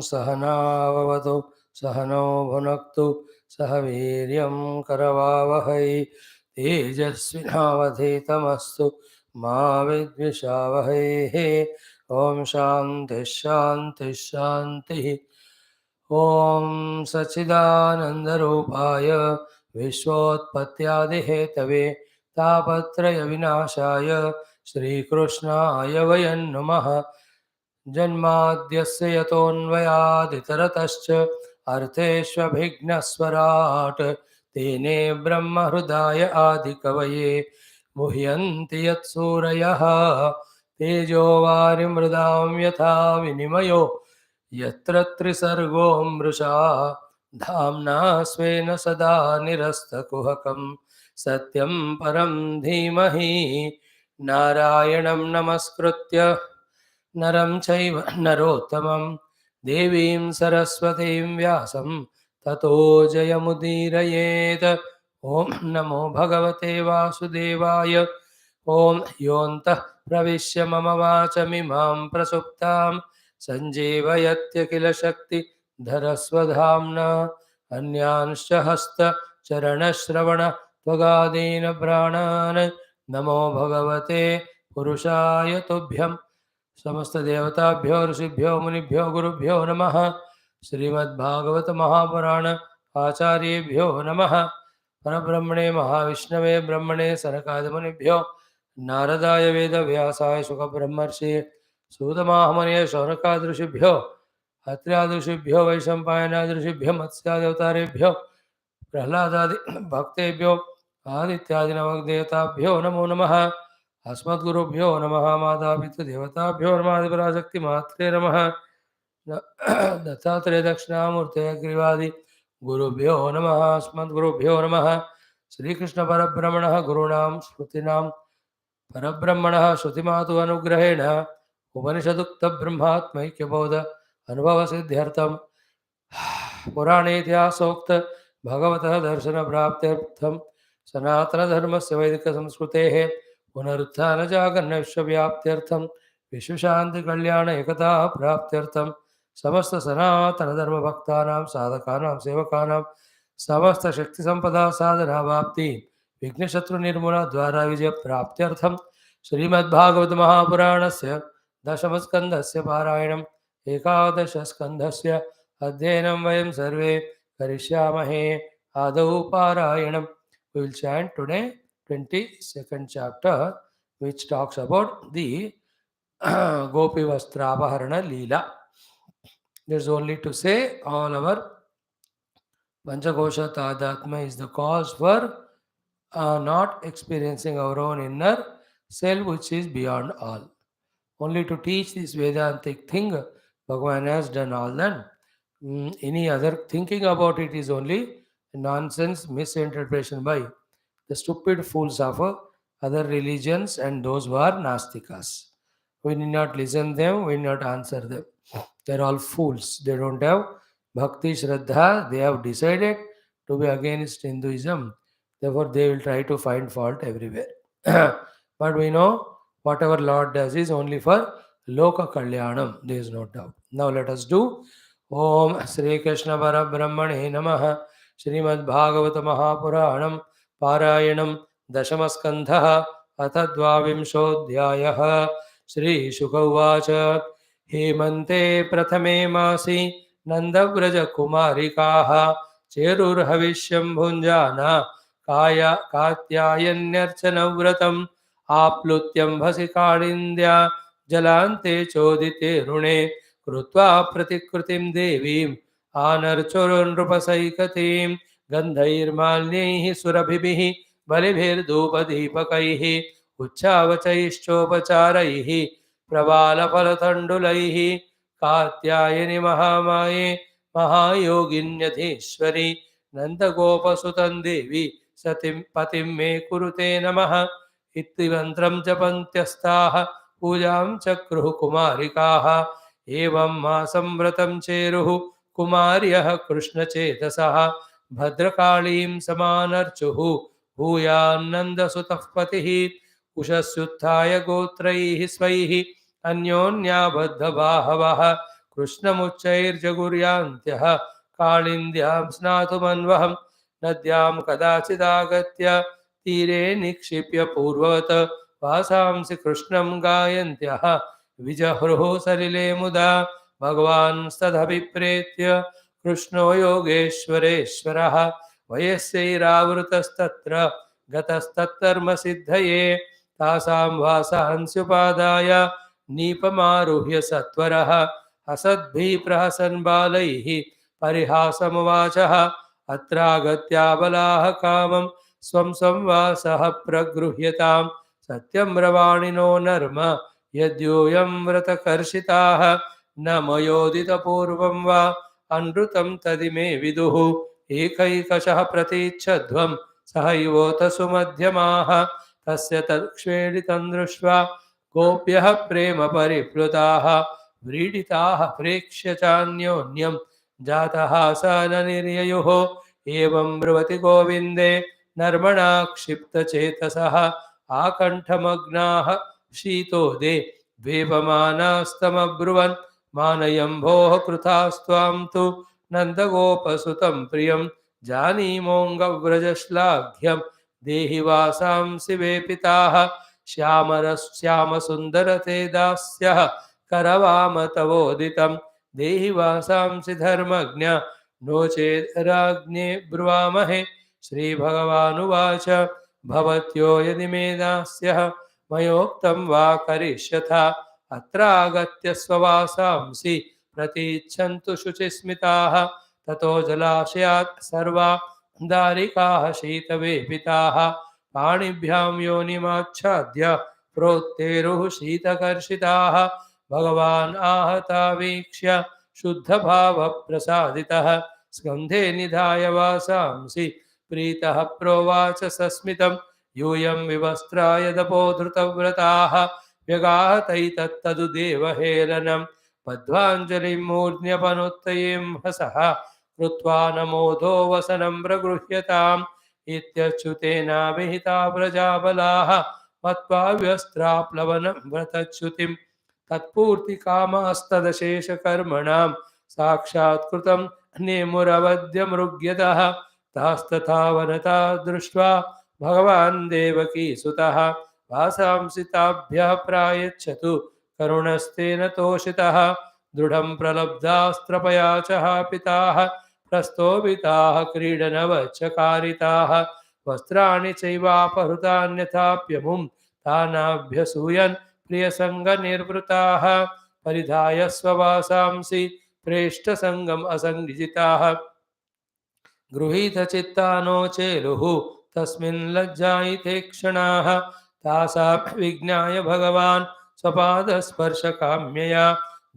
सहनाववतु सहनौ भुनक्तु सह वीर्यं करवावहै तेजस्विनावधीतमस्तु मा विद्विषावहै। ओम शांति शांति शांति। ओम सच्चिदानंदरूपाय विश्वोत्पत्त्यादिहेतवे तापत्रय विनाशाय श्रीकृष्णाय वयं नमः। जन्माद्यस्य यतोऽन्वयादितरतश्च अर्थेष्वभिघ्नस्वराट् तेने ब्रह्महृदाय आदिकवये मुह्यन्ति यत्सूरयः तेजो वारिमृदां यथा विनिमयो यत्र त्रिसर्गो मृषा धाम्ना स्वेन सदा निरस्तकुहकं सत्यं परं धीमहि। नारायणं नमस्कृत्य नरं चैव नरोत्तमं देवीं सरस्वतीं व्यासं ततो जयमुदीरयेत्। ॐ नमो भगवते वासुदेवाय। ॐ योऽन्तः प्रविश्य मम वाचमिमां प्रसुप्तां सञ्जीवयत्य किल शक्तिधरस्वधाम्ना अन्यांश्च हस्तचरणश्रवण त्वगादीन प्राणान् नमो भगवते पुरुषाय तुभ्यं। समस्त देवताभ्यो ऋषिभ्यो मुनिभ्यो गुरुभ्यो नमः। श्रीमद्भागवत महापुराण आचार्येभ्यो नमः। परब्रह्मणे महाविष्णवे ब्रह्मणे सनकादिमुनिभ्यो नारदाय वेदव्यासाय शुकब्रह्मर्षि सूतमाहमुनये शौनकादृषिभ्यो अत्र्यादृषिभ्यो वैशम्पायनादृषिभ्यो मत्स्यादवतारेभ्यो प्रह्लादादि भक्तेभ्यो आदित्यादि नवग्देवताभ्यो नमो नमः। अस्मद्गुरुभ्यो नमः। मातापितृदेवताभ्यो नमः। आदिपराशक्तिमात्रे नमः। दत्तात्रेय दक्षिणामूर्ते ग्रीवादि गुरुभ्यो नमः। अस्मद्गुरुभ्यो नमः। श्रीकृष्ण परब्रह्मणः गुरूणां स्मृतीनां परब्रह्मणः श्रुतिमातु अनुग्रहेण उपनिषदुक्त ब्रह्मात्मैक्यबोध अनुभवसिद्ध्यर्थं पुराणेतिहासोक्त भगवतः दर्शन प्राप्त्यर्थं सनातनधर्मस्य वैदिकसंस्कृतेः पुनरुत्थानजागरणविश्वव्याप्त्यर्थं विश्वशान्तिकल्याण एकता प्राप्त्यर्थं समस्त सनातनधर्मभक्तानां साधकानां सेवकानां समस्त शक्तिसम्पदा साधनावाप्ति विघ्नशत्रुनिर्मूलना द्वारा विजयप्राप्त्यर्थं श्रीमद्भागवत महापुराणस्य दशमस्कन्धस्य पारायणम् एकादशस्कन्धस्य अध्ययनं वयं सर्वे करिष्यामहे। आदौ पारायणं। We will chant today 22nd chapter, which talks about the Gopi VASTRA APAHARANA Leela. There is only to say all our Panchakosha Tadatma is the cause for not experiencing our own inner self, which is beyond all. Only to teach this Vedantic thing, Bhagavan has done all that. Any other thinking about it is only nonsense, misinterpretation by the stupid fools of other religions and those who are Nastikas. We need not listen them, we need not answer them. They are all fools. They don't have Bhakti Shraddha. They have decided to be against Hinduism. Therefore, they will try to find fault everywhere. But we know whatever Lord does is only for Loka Kalyanam. There is no doubt. Now let us do Om Sri Krishna Parabrahmane Namaha. Srimad Bhagavata Mahapuranam Parayanam Dashamaskandha Atadvavimshodhyayah. Shri Shukauvacha Hemante Prathame Masi Nandabraja Kumarikaha Cherurhavishyam Bhunjana Kaya Katyayanyarchana Vratam Aplutyam Bhasikadindya Jalante Chodite Rune Krutva Pratikrutim Devim Anarchurun Rupasaikatim Gandhairmalnihi Surabhibihi Balibhir Dhupadipakaihi Uchavachaischopacharaihi Pravala Palatandulaihi Katyayani Mahamaye Mahayoginyadheshwari Nandagopasutan Devi Satim Patim Me Kurute Namaha Ittivantram Japantyasthaha Pujam Chakruhu Kumarikaha Evam Masam Vratam Cheruhu Kumaryaha Krishna Chetasaha Bhadrakalim Samanarchuhu Bhuyananda Sutapatihi Ushasyuthaya Gotraihi Svaihi Anyonya Baddhavahavaha कृष्णमुच्चैर्जगुर्यान्त्यः काळिन्द्यां स्नातुमन्वहं नद्यां कदाचिदागत्य तीरे निक्षिप्य पूर्ववत् वासांसि कृष्णं गायन्त्यः विजहृः सलिले मुदा भगवांस्तदभिप्रेत्य कृष्णो योगेश्वरेश्वरः वयस्यैरावृतस्तत्र गतस्तत्कर्मसिद्धये तासां वासांस्युपादाय नीपमारुह्य सत्वरः हसद्भिः प्रहसन् बालैः परिहासमुवाचः अत्रागत्याबलाः कामं स्वं संवासः प्रगृह्यतां सत्यं ब्रवाणिनो नर्म यद्यूयं व्रतकर्षिताः न मयोदितपूर्वं वा अनृतं तदिमे विदुः एकैकशः प्रतीच्छध्वं सहैवोत सुमध्यमाः तस्य तत्क्ष्वेडितं दृष्ट्वा गोप्यः प्रेम परिप्लुताः व्रीडिताः प्रेक्ष्य चान्योन्यं जातः स न निर्ययुः एवं ब्रुवति गोविन्दे नर्मणा क्षिप्तचेतसः आकण्ठमग्नाः शीतोदे द्वीपमानास्तमब्रुवन् मानयं भोः कृतास्त्वां तु नन्दगोपसुतं प्रियं जानीमोऽङ्गव्रजश्लाघ्यं देहि वासांसि वेपिताः श्यामसुन्दरते दास्यः करवाम तवोदितं देहि वासांसि धर्मज्ञ नो चेत् राज्ञे ब्रुवामहे। श्रीभगवानुवाच भवत्यो यदि मे दास्यः मयोक्तं वा करिष्यथा अत्रागत्य स्ववासांसि प्रतीच्छन्तु शुचिस्मिताः ततो जलाशयात् सर्वा दारिकाः शीतवेपिताः पाणिभ्यां योनिमाच्छाद्य प्रोत्तेरुः शीतकर्षिताः भगवान् आहता वीक्ष्य शुद्धभावप्रसादितः स्कन्धे निधाय वासांसि प्रीतः प्रोवाच सस्मितं यूयं विवस्त्राय दपोधृतव्रताः व्यगाहतैतत्तदु देवहेलनं बद्ध्वाञ्जलिं मूर्ध्न्यपनुत्तयें हसः कृत्वा नमोधो वसनं प्रगृह्यताम् इत्यच्युतेनाभिहिता प्रजाबलाः मत्वा व्यस्त्राप्लवनं व्रतच्युतिं तत्पूर्तिकामास्तदशेषकर्मणां साक्षात्कृतं नेमुरवद्यमृग्यतः तास्तथा वनता दृष्ट्वा भगवान् देवकीसुतः वासांसि ताभ्यः प्रायच्छतु करुणस्तेन तोषितः दृढं प्रलब्धास्त्रपया च पिताः प्रस्तोभिताः क्रीडनवच्चकारिताः वस्त्राणि चैवापहृतान्यथाप्यमुं तानाभ्यसूयन् प्रियसङ्गनिर्वृताः परिधाय स्ववासांसि प्रेष्ठसङ्गम् असङ्गिजिताः गृहीतचित्तानो चेलुः तस्मिन् लज्जायिते क्षणाः तासां विज्ञाय भगवान् स्वपादस्पर्शकाम्यया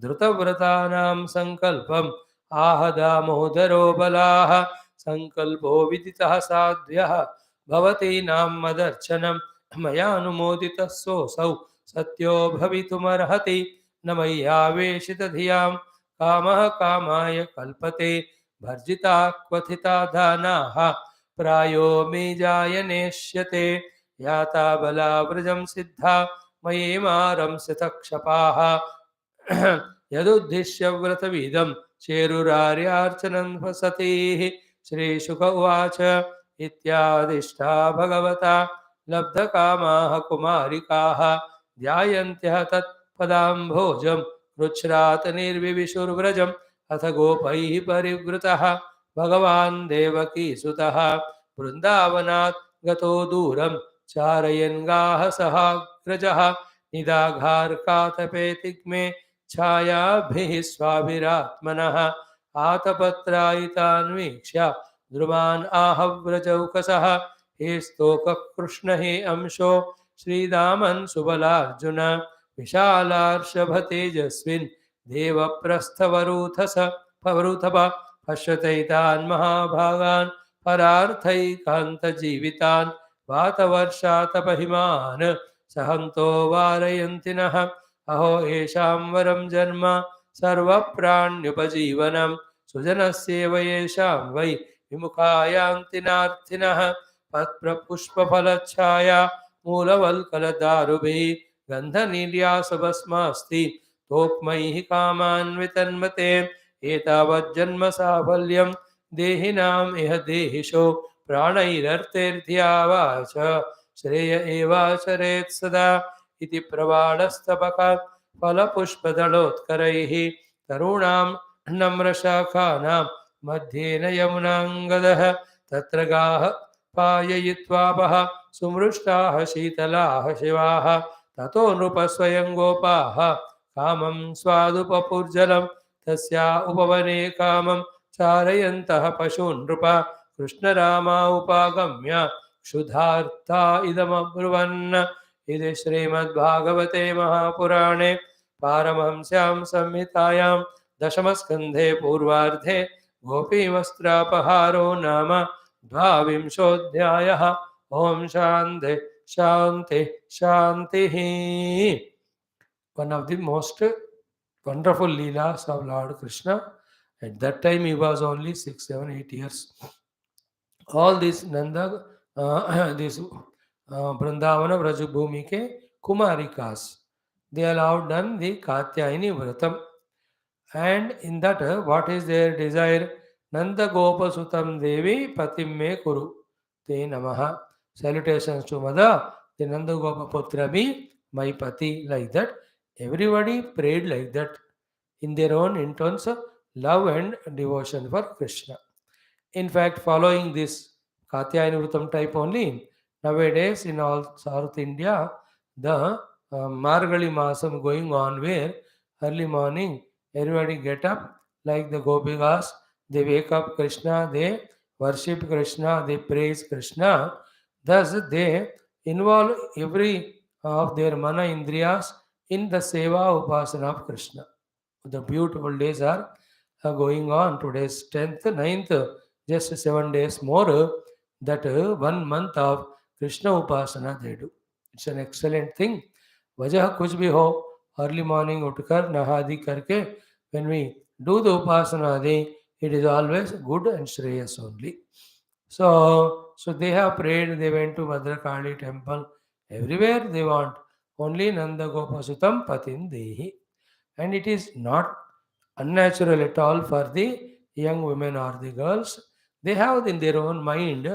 धृतव्रतानां सङ्कल्पम् आह दामोदरो बलाः सङ्कल्पो विदितः साध्व्यः भवतीनां मदर्चनं मयानुमोदितः सोऽसौ सत्यो भवितुमर्हति न मय्यावेशितधियां कामः कामाय कल्पते भर्जिता क्वथिता दानाः प्रायो मे जायनेष्यते याता बलाव्रजं सिद्धा मयीमारंसितक्षपाः यदुद्दिश्य व्रतविदं चेरुरार्यार्चनं वसतीः श्रीशुक उवाच इत्यादिष्टा भगवता लब्धकामाः कुमारिकाः ध्यायन्त्यः तत्पदाम्भोजं रुच्छ्रात् निर्विविशुर्व्रजम् अथ गोपैः परिवृतः भगवान् देवकीसुतः वृन्दावनात् गतो दूरं चारयन् गाः सहाग्रजः निदाघार्कातपेतिग्मे छायाभिः स्वाभिरात्मनः आतपत्रायितान् वीक्ष्य द्रुमान् आहव्रजौकसः हे स्तोकः कृष्ण हे अंशो श्रीदामन् सुबलार्जुन विशालार्षभतेजस्विन् देवप्रस्थवरूथस पवरूथप पश्यतैतान् महाभागान् परार्थैकान्तजीवितान् वातवर्षातपहिमान् सहन्तो वारयन्ति नः अहो येषां वरं जन्म सर्वप्राण्युपजीवनं सुजनस्येव येषां वै विमुखायान्ति नार्थिनः पत्रपुष्पफलच्छाया मूलवल्कलदारुभिः गन्धनील्यासभस्मास्ति तोक्मैः कामान् वितन्मते एतावज्जन्म साफल्यं देहिनाम् इह देहिषु प्राणैरर्थैर्ध्यावाच श्रेय एवाचरेत् सदा इति प्रवाळस्तबकात् फलपुष्पदलोत्करैः तरूणां नम्रशाखानां मध्येन यमुनाङ्गदः तत्र गाः पाययित्वापः सुमृष्टाः शीतलाः शिवाः ततो नृपस्वयं गोपाः कामं स्वादुपपुर्जलं तस्या उपवने कामं चारयन्तः पशून् नृप कृष्णरामा उपागम्य क्षुधार्ता इदमब्रुवन् इति श्रीमद्भागवते महापुराणे पारमहंस्यां संहितायां दशमस्कन्धे पूर्वार्धे गोपीवस्त्रापहारो नाम द्वाविंशोऽध्यायः। Om Shanti Shanti Shanti. One of the most wonderful leelas of Lord Krishna. At that time he was only 6, 7, 8 years. All these Nanda, this Brindavana Vrajabhumi ke Kumarikas, they allowed done the Katyayini Vratam. And in that, what is their desire? Nanda Gopa Sutam Devi Patim Me Kuru. Te Namaha. Salutations to Mother, the Nanda Gopa Putra be my Pati, like that. Everybody prayed like that in their own in terms of love and devotion for Krishna. In fact, following this Katyayani Vrutam type only, nowadays in all South India, the Margali Masam going on where early morning everybody get up like the Gopikas, they wake up Krishna, they worship Krishna, they praise Krishna. Thus, they involve every of their mana indriyas in the seva upasana of Krishna. The beautiful days are going on. Today's 10th, 9th, just 7 days more. That 1 month of Krishna upasana they do. It's an excellent thing. Vajah kuch bhi ho, early morning utkar nahadi karke, when we do the upasana, it is always good and shreyas only. So they have prayed, they went to Bhadrakali temple. Everywhere they want. Only Nanda Gopasutam Patin Dehi. And it is not unnatural at all for the young women or the girls. They have in their own mind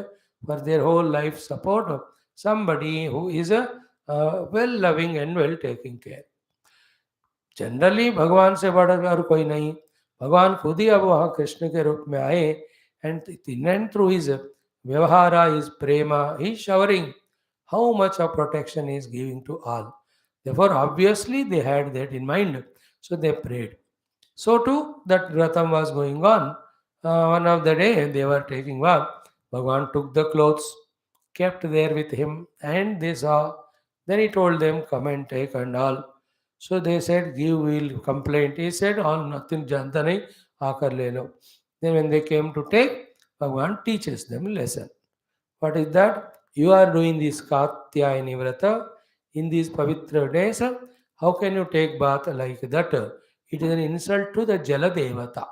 for their whole life support somebody who is well loving and well taking care. Generally भगवान से बढ़कर और कोई नहीं, भगवान खुद ही अब वहाँ कृष्ण के रूप में आए and in and through his vyavahara, his prema, he is showering how much of protection he is giving to all. Therefore, obviously they had that in mind, so they prayed. So too, that Ratham was going on. One of the day they were taking walk. Bhagavan took the clothes, kept there with him, and they saw. Then he told them, come and take and all. So they said, give, will complaint. He said, all nothing janta nahi, aakar le lo. Then when they came to take, Bhagavan teaches them a lesson. What is that? You are doing this Katyayani Vrata in these Pavitra days. How can you take bath like that? It is an insult to the Jala Devata.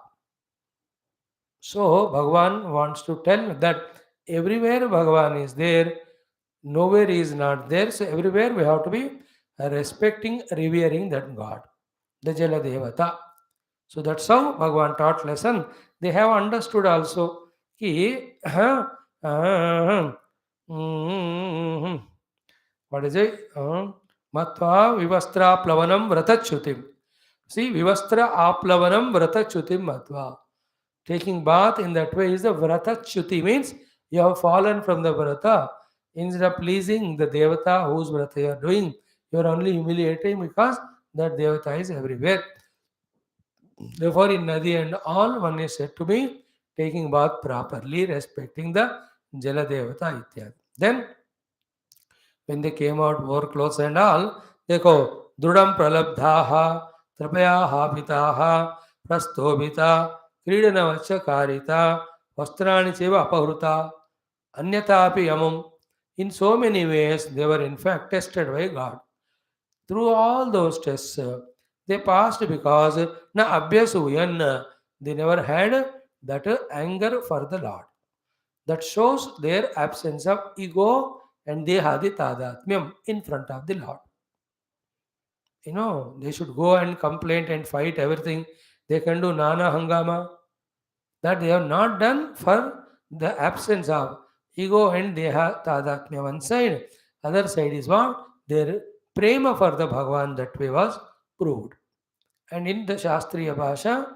So Bhagavan wants to tell that everywhere Bhagavan is there, nowhere he is not there. So everywhere we have to be respecting, revering that God, the Jala Devata. So that's how Bhagavan taught lesson. They have understood also ki, what is it? Matva vivastra plavanam vratachutim. See, vivastra aplavanam vratachutim matva. Taking bath in that way is the vratachuti, means you have fallen from the vrata. Instead of pleasing the devata whose vrata you are doing, you are only humiliating because that devata is everywhere. Therefore, in Nadi and all, one is said to be taking bath properly, respecting the Jala Devata ityadi. Then, when they came out, wore clothes and all, they go, Drudam pralabdhaha, trapayaha pitaha, prastobhita, kridana karita, vastrani cheva apahruta, anyatapi yamum. In so many ways, they were in fact tested by God. Through all those tests, they passed because na abhyasuyan, they never had that anger for the Lord. That shows their absence of ego and dehadi tadatmyam in front of the Lord. They should go and complain and fight everything. They can do nana hangama. That they have not done for the absence of ego and deha tadatmya one side. Other side is what? Their prema for the Bhagavan that way was proved. And in the Shastriya Bhasha,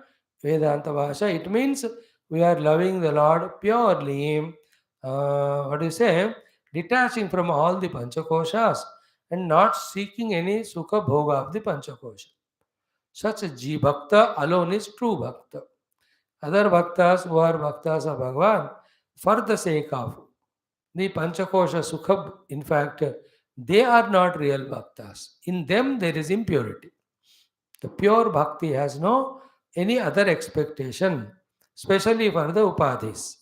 Vedanta Bhasha, it means we are loving the Lord purely, what do you say, detaching from all the Panchakoshas and not seeking any Sukha Bhoga of the Panchakosha. Such a Ji Bhakta alone is true Bhakta. Other Bhaktas who are Bhaktas of Bhagavan, for the sake of the Panchakosha Sukha, in fact, they are not real Bhaktas. In them there is impurity. The pure bhakti has no any other expectation, especially for the upadhis.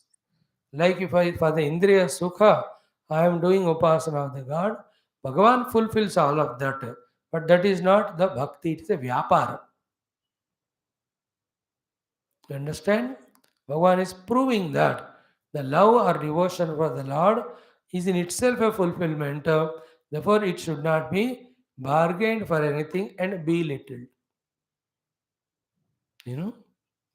Like if I for the indriya sukha, I am doing upasana of the God, Bhagavan fulfills all of that. But that is not the bhakti, it is a vyapara. You understand? Bhagavan is proving that the love or devotion for the Lord is in itself a fulfillment. Therefore, it should not be bargained for anything and belittled. You know?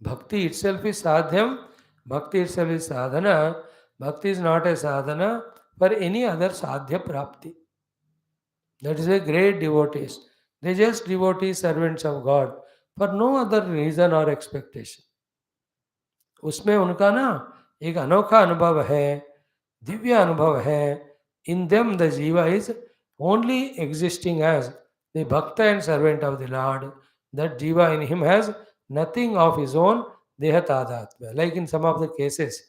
Bhakti itself is sadhyam, bhakti itself is sadhana. Bhakti is not a sadhana for any other sadhya prapti. That is a great devotees. They just devotees, servants of God for no other reason or expectation. उसमें उनका ना एक अनोखा अनुभव है, दिव्य अनुभव है. In them the jiva is only existing as the bhakta and servant of the Lord. That jiva in him has nothing of his own dehatadhatma. Like in some of the cases,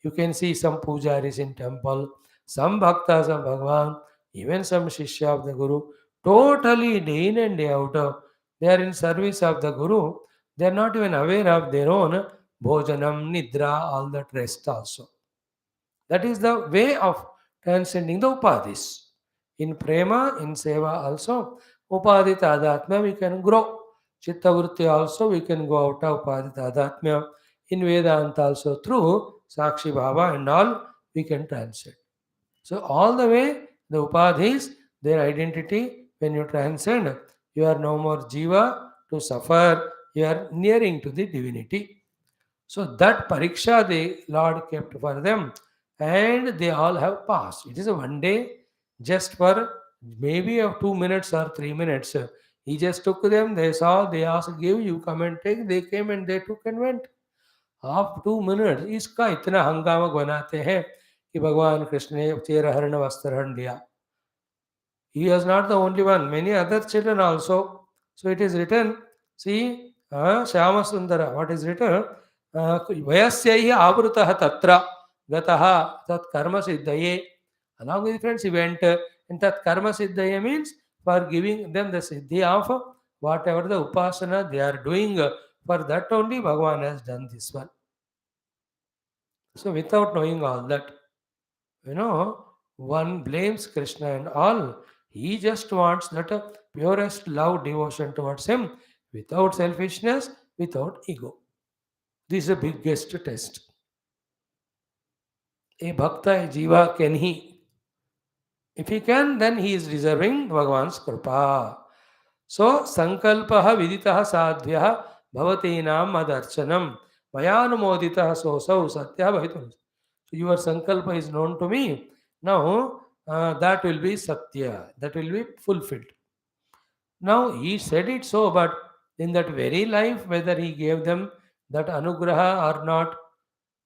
you can see some pujaris in temple, some bhaktas of Bhagavan, even some shishya of the Guru, totally day in and day out. They are in service of the Guru. They are not even aware of their own bhojanam, nidra, all that rest also. That is the way of transcending the upadhis. In prema, in seva also, upadhi tadatmya we can grow. Chitta vritti also we can go out of upadhi tadatmya. In Vedanta also through sakshi bhava and all we can transcend. So all the way the upadhis, their identity, when you transcend, you are no more jiva to suffer, you are nearing to the divinity. So that pariksha the Lord kept for them and they all have passed. It is a one day just for maybe of 2 minutes or 3 minutes. He just took them, they saw, they asked, give, you come and take. They came and they took and went. Half 2 minutes, इसका इतना हंगामा बनाते हैं कि भगवान कृष्ण ने chair हरण वस्त्र हरण लिया. He was not the only one, many other children also. So it is written, see, Shyama Sundara, what is written? Vayasyaihi avrutaha tatra gataha tat karma siddhaye. Along with friends, he went, and that karma siddhaye means for giving them the siddhi of whatever the upasana they are doing. For that only Bhagavan has done this one. So without knowing all that, one blames Krishna and all. He just wants that purest love, devotion towards him without selfishness, without ego. This is the biggest test. A bhakta, a jiva, can he? If he can, then he is deserving Bhagavan's kripa. So, sankalpaha viditaha sadhyaha bhavatinam madarchanam mayanumoditaha sosau satya bhavitum. So, your sankalpa is known to me. Now, that will be satya. That will be fulfilled. Now, he said it so, but in that very life, whether he gave them that anugraha or not,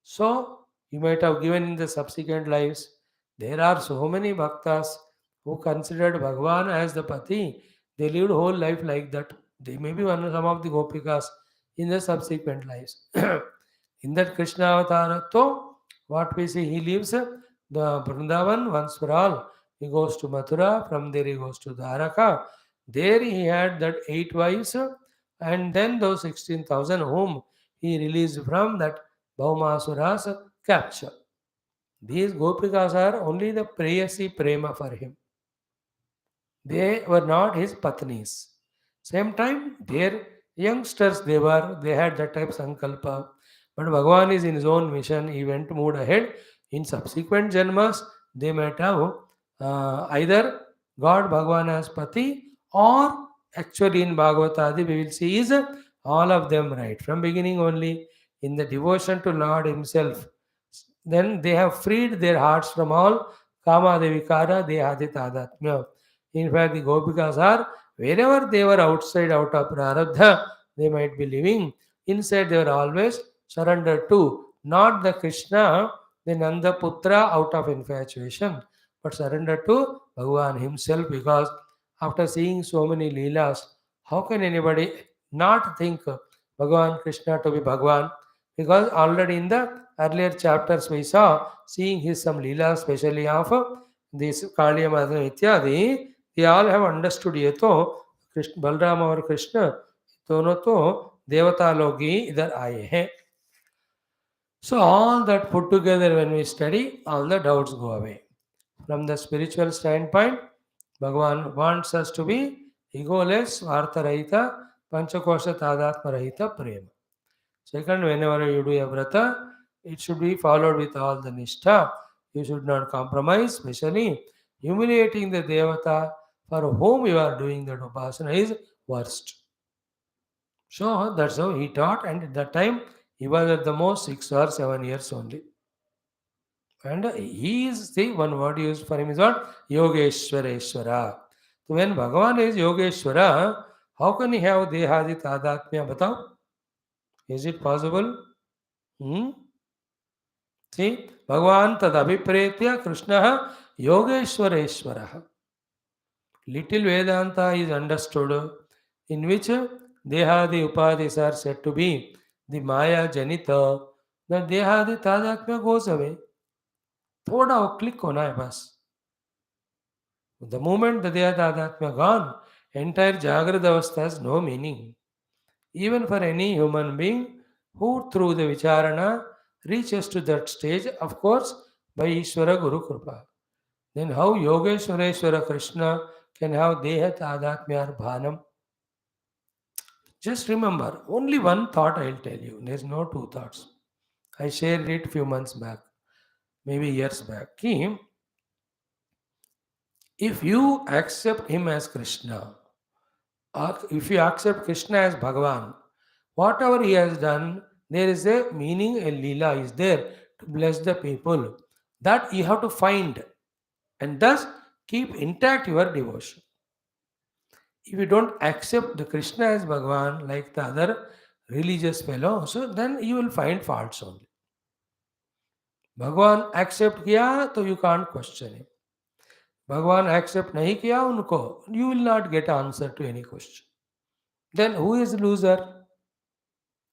so he might have given in the subsequent lives. There are so many bhaktas who considered Bhagavan as the Pati. They lived whole life like that. They may be some of the Gopikas in the subsequent lives. In that Krishna Avatar, what we see, he leaves the Vrindavan once for all. He goes to Mathura, from there he goes to Dwaraka. There he had that 8 wives and then those 16,000 whom he released from that Bhaumasura's capture. These Gopikas are only the preyasi prema for him. They were not his patnis. Same time, their youngsters they had that type of sankalpa. But Bhagavan is in his own mission, he went moved ahead. In subsequent janmas, they might have either God Bhagavan as Pati or Actually, in Bhagavatadi, we will see is all of them right from beginning only in the devotion to Lord Himself. Then they have freed their hearts from all kama devikara dehadi tadatmya. In fact, the gopikas are wherever they were outside out of prarabdha, they might be living. Inside, they were always surrendered to not the Krishna, the Nanda Putra out of infatuation, but surrendered to Bhagavan Himself because after seeing so many Leelas, how can anybody not think Bhagavan Krishna to be Bhagavan? Because already in the earlier chapters we saw, seeing his some Leela, especially of this Kaliya Madhana Ityadi, they all have understood ये तो कृष्ण बलराम और कृष्ण दोनों तो देवता लोग ही इधर आए हैं. So all that put together when we study, all the doubts go away. From the spiritual standpoint, Bhagavan wants us to be egoless, Vartharahita, Panchakosha Tadatma Rahita Prema. Second, whenever you do a vrata, it should be followed with all the nishtha. You should not compromise, especially humiliating the devata for whom you are doing that upasana is worst. So that's how he taught, and at that time he was at the most 6 or 7 years only. And he is the one word used for him is what? Yogeshwareshwara. So when Bhagavan is Yogeshwara, how can he have Dehadi Tadatmya? Batao? Is it possible? Hmm? See, Bhagavan tadabhipretya Krishna Yogeshwareshwara. Little Vedanta is understood in which Dehadi Upadis are said to be the Maya Janita. The Dehadi Tadatmya goes away. थोड़ा वो click होना है बस. The moment the Dehadatma gone, entire Jagrada Avastha has no meaning. Even for any human being who through the Vicharana reaches to that stage, of course, by Ishvara Guru Kripa. Then how Yogeshwareshwara Krishna can have Deha Tadatmya or Bhanam? Just remember, only one thought I'll tell you. There's no two thoughts. I shared it few months back, maybe years back. If you accept him as Krishna, or if you accept Krishna as Bhagavan, whatever he has done, there is a meaning, a lila is there to bless the people. That you have to find and thus keep intact your devotion. If you don't accept the Krishna as Bhagavan like the other religious fellow, so then you will find faults only. Bhagavan accept kiya, so you can't question him. Bhagavan accept nahi kiya unko, you will not get answer to any question. Then who is loser?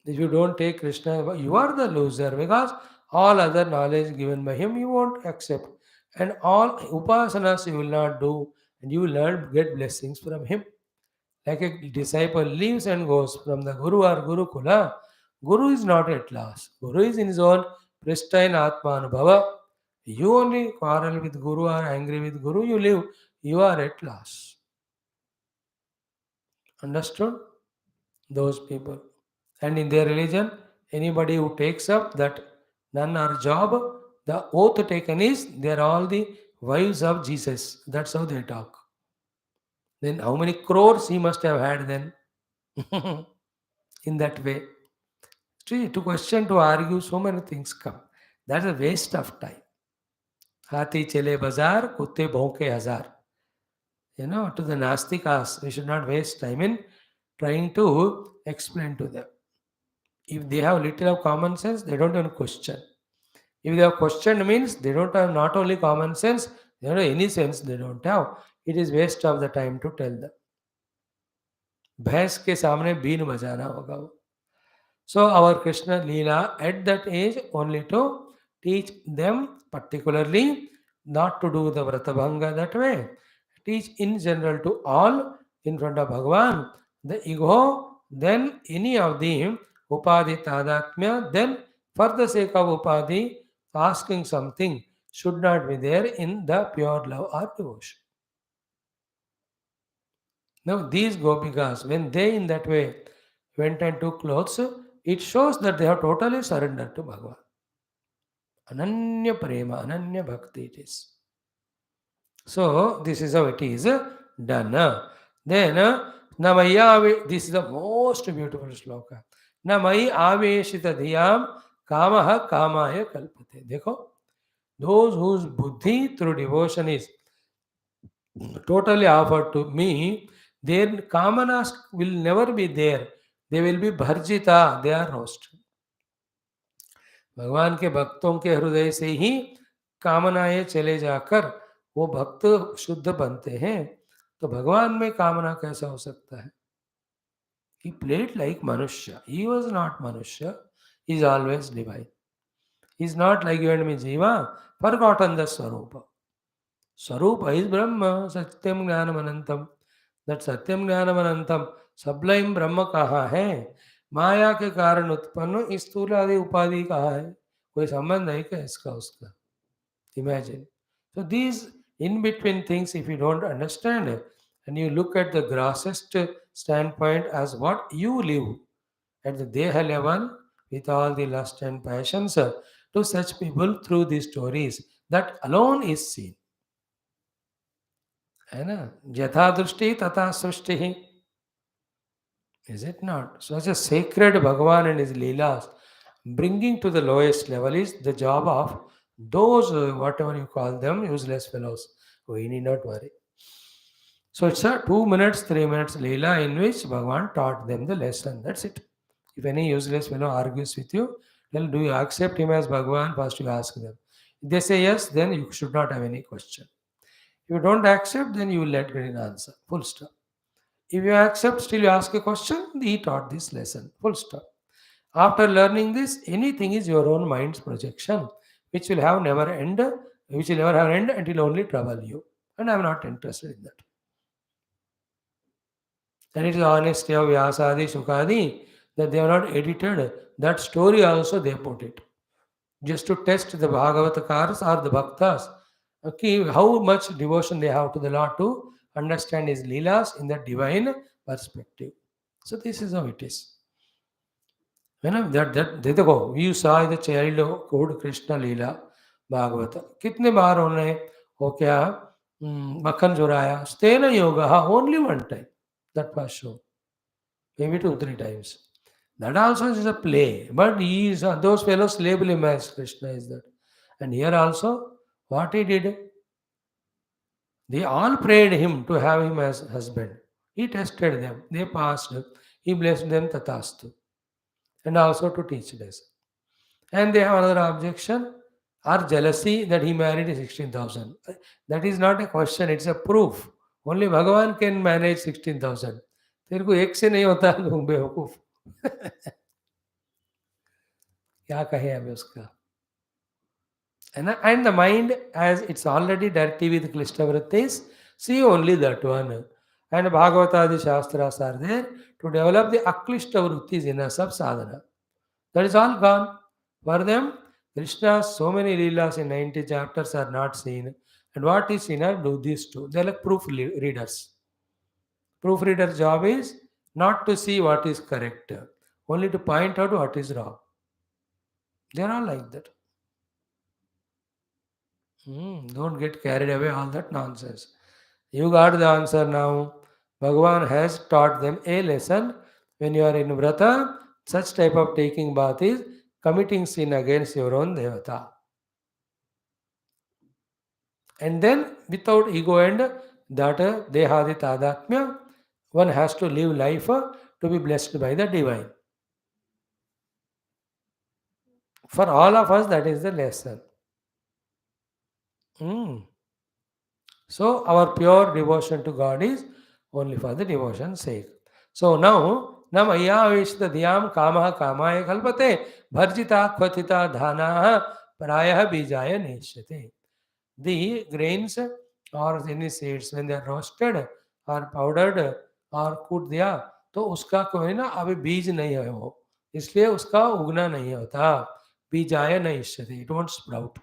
If you don't take Krishna, you are the loser because all other knowledge given by him you won't accept. And all upasanas you will not do and you will not get blessings from him. Like a disciple leaves and goes from the Guru or Gurukula, Guru is not at last. Guru is in his own pristine Atmanubhava. You only quarrel with Guru or angry with Guru, you live, you are at last. Understood? Those people. And in their religion, anybody who takes up that none are job, the oath taken is they are all the wives of Jesus. That's how they talk. Then how many crores he must have had then in that way? See, to question, to argue, so many things come. That's a waste of time. Hati chele bazar, kutte bhonke hazar. To the Nastikas, we should not waste time in trying to explain to them. If they have little of common sense, they don't even question. If they have questioned means they don't have not only common sense, they don't have any sense they don't have. It is waste of the time to tell them. भैंस के सामने been बजाना होगा वो. So our Krishna Leela at that age only to teach them particularly not to do the Vratabhanga that way. Teach in general to all in front of Bhagavan. The ego, then any of the Upadhi Tadatmya, then for the sake of Upadhi, asking something should not be there in the pure love or devotion. Now these Gopikas, when they in that way went and took clothes, it shows that they have totally surrendered to Bhagavan. Ananya Prema, Ananya Bhakti it is. So, this is how it is done. Then, This is the most beautiful shloka. Namai aveshita dhyam kamaha kamaya kalpate. Dekho, those whose buddhi through devotion is totally offered to me, their kamanas will never be there. They will be bharjita, they are roasted. भगवान के भक्तों के हृदय से ही कामनाएं चले जाकर वो भक्त शुद्ध बनते हैं. तो भगवान में कामना कैसा हो सकता है? He played like Manusya. He was not Manusya. He is always divine. He is not like you and me, Jiva, forgotten the Swarupa. Swarupa is Brahma, Satyam Jnanam Anantam. That Satyam Jnanam Anantam, sublime Brahma कहाँ है? माया के कारण उत्पन्न इस स्थूल आदि उपाधि कहाँ है? कोई संबंध है क्या इसका उसका? Imagine. So these in between things, if you don't understand it, and you look at the grossest standpoint as what you live at the Deha level with all the lust and passions, to such people through these stories, that alone is seen. है ना? यथा दृष्टि तथा सृष्टि. Is it not? Such a sacred Bhagavan and his Leelas, bringing to the lowest level is the job of those, whatever you call them, useless fellows. We need not worry. So it's a 2 minutes, 3 minutes Leela in which Bhagavan taught them the lesson. That's it. If any useless fellow argues with you, tell, do you accept him as Bhagavan? First you ask them. If they say yes, then you should not have any question. If you don't accept, then you will let get an answer. Full stop. If you accept, still you ask a question, he taught this lesson. Full stop. After learning this, anything is your own mind's projection, which will have never end, which will never have end and will only trouble you. And I am not interested in that. And it is honesty of Vyasadi, Shukadi, that they have not edited. That story also they put it. Just to test the Bhagavatakaras or the Bhaktas. Okay, how much devotion they have to the Lord to understand his Leelas in the divine perspective. So this is how it is. देखो, you saw the childhood Krishna Leela Bhagavata. कितने बार उन्होंने वो क्या मक्खन चुराया? Stay na yoga, only one time. That was shown. Maybe 2-3 times. That also is a play. But he is, those fellows label him as Krishna is that. And here also, what he did, they all prayed him to have him as husband. He tested them. They passed. He blessed them tatastu. And also to teach this. And they have another objection or jealousy that he married 16,000. That is not a question, it's a proof. Only Bhagavan can manage 16,000. तेरे को एक से नहीं होता तुम बेवकूफ. क्या कहें अभी उसका? And the mind, as it's already dirty with Krishna Vrittis, see only that one. And Bhagavatadi Shastras are there to develop the Aklishta Vrittis in a sub sadhana. That is all gone. For them, Krishna's so many Leelas in 90 chapters are not seen. And what is seen are do these two. They are like proofreaders. Proofreader's job is not to see what is correct, only to point out what is wrong. They are all like that. Don't get carried away all that nonsense. You got the answer now. Bhagavan has taught them a lesson. When you are in vrata, such type of taking bath is committing sin against your own devata. And then without ego and that dehadi tadatmya, one has to live life to be blessed by the divine. For all of us, that is the lesson. So our pure devotion to God is only for the devotion's sake. So now, namaya vishta dhyam kamaha kamaya kalpate bharjita kvathita dhanaha prayah bijaya neshyate. The grains or any seeds, when they are roasted or powdered or कूट दिया तो उसका कोई ना अभी बीज नहीं है वो, इसलिए उसका उगना नहीं होता. बीजाय नहिष्यति, it won't sprout.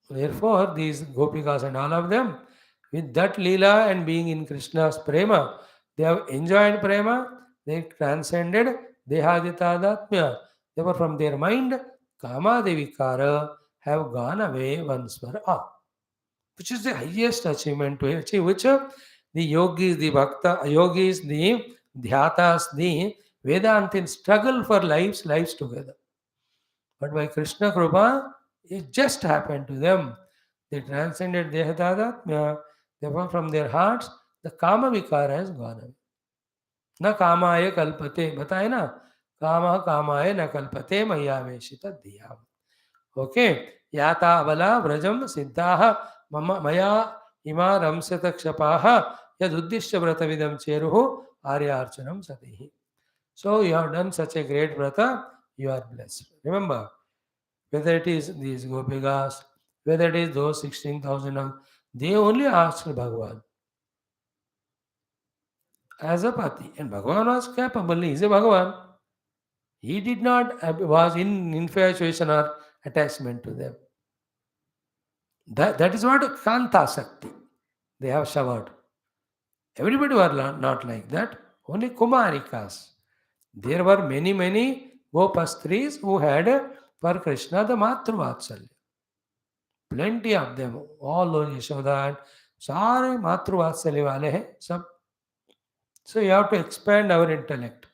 Therefore, these gopikas and all of them, with that leela and being in Krishna's prema, they have enjoyed prema, they transcended dehaditadatmya. Therefore, from their mind, kama devikara have gone away once for all, which is the highest achievement to achieve, which The yogis, the bhakta, yogis, the dhyatas, the Vedantins struggle for lives together. But by Krishna Krupa, it just happened to them. They transcended Dehatadatmya, therefore from their hearts, the Kama Vikara has gone away. न कामाय कल्पते बताए ना काम कामाय न कल्पते मय्यावेशित धिया ओके याता अबला व्रजम सिद्धाः मम मया इमा रंसत क्षपाः यदुद्दिश्य व्रतविदं चेरुः आर्यार्चनं सतिः. So you have done such a great vrata, you are blessed. Remember, whether it is these gopikas, whether it is those 16,000 of, they only asked Bhagavan as a pati, and Bhagavan was capable. He is a Bhagavan. He did not was in infatuation or attachment to them. That is what Kanta Sakti they have showered. Everybody were not like that. Only Kumarikas. There were many Gopastris who had for Krishna the Matru Vatsalya. Plenty of them. All those Yashoda and सारे मातृवात्सल्य वाले हैं सब. So you have to expand our intellect.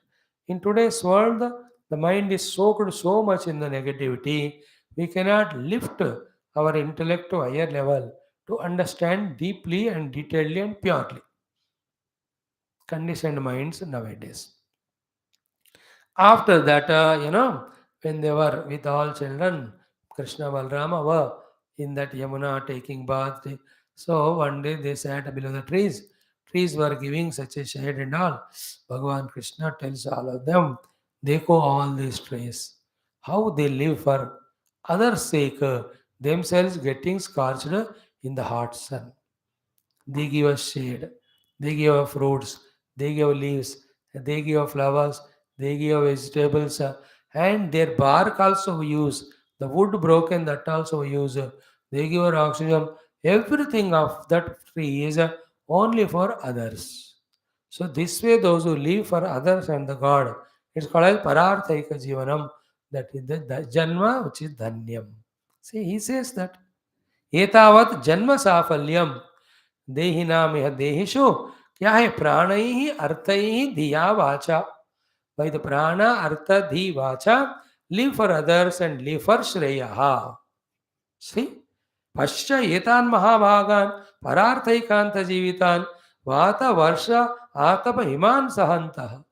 In today's world, the mind is soaked so much in the negativity, we cannot lift our intellect to higher level to understand deeply and detailedly and purely. Conditioned minds nowadays. After that, when they were with all children, Krishna Balrama were in that Yamuna taking bath. So one day they sat below the trees. Trees were giving such a shade and all. Bhagavan Krishna tells all of them, Dekho all these trees, how they live for others' sake, themselves getting scorched in the hot sun. They give us shade, they give us fruits, they give leaves, they give flowers, they give vegetables, and their bark also we use. The wood broken that also we use. They give our oxygen. Everything of that tree is only for others. So this way, those who live for others and the God, it's called as Pararthaika Jivanam. That is the Janma which is Dhanyam. See, he says that. Etavat Janma Safalyam. देहिनाम यह देहिषु क्या है प्राण ही अर्थ ही धिया वाचा by the prana artha dhi vacha live for others and live for shreyaha. See, pascha etan mahabhagan pararthaikanta jivitan vata varsha atapa himan sahantah.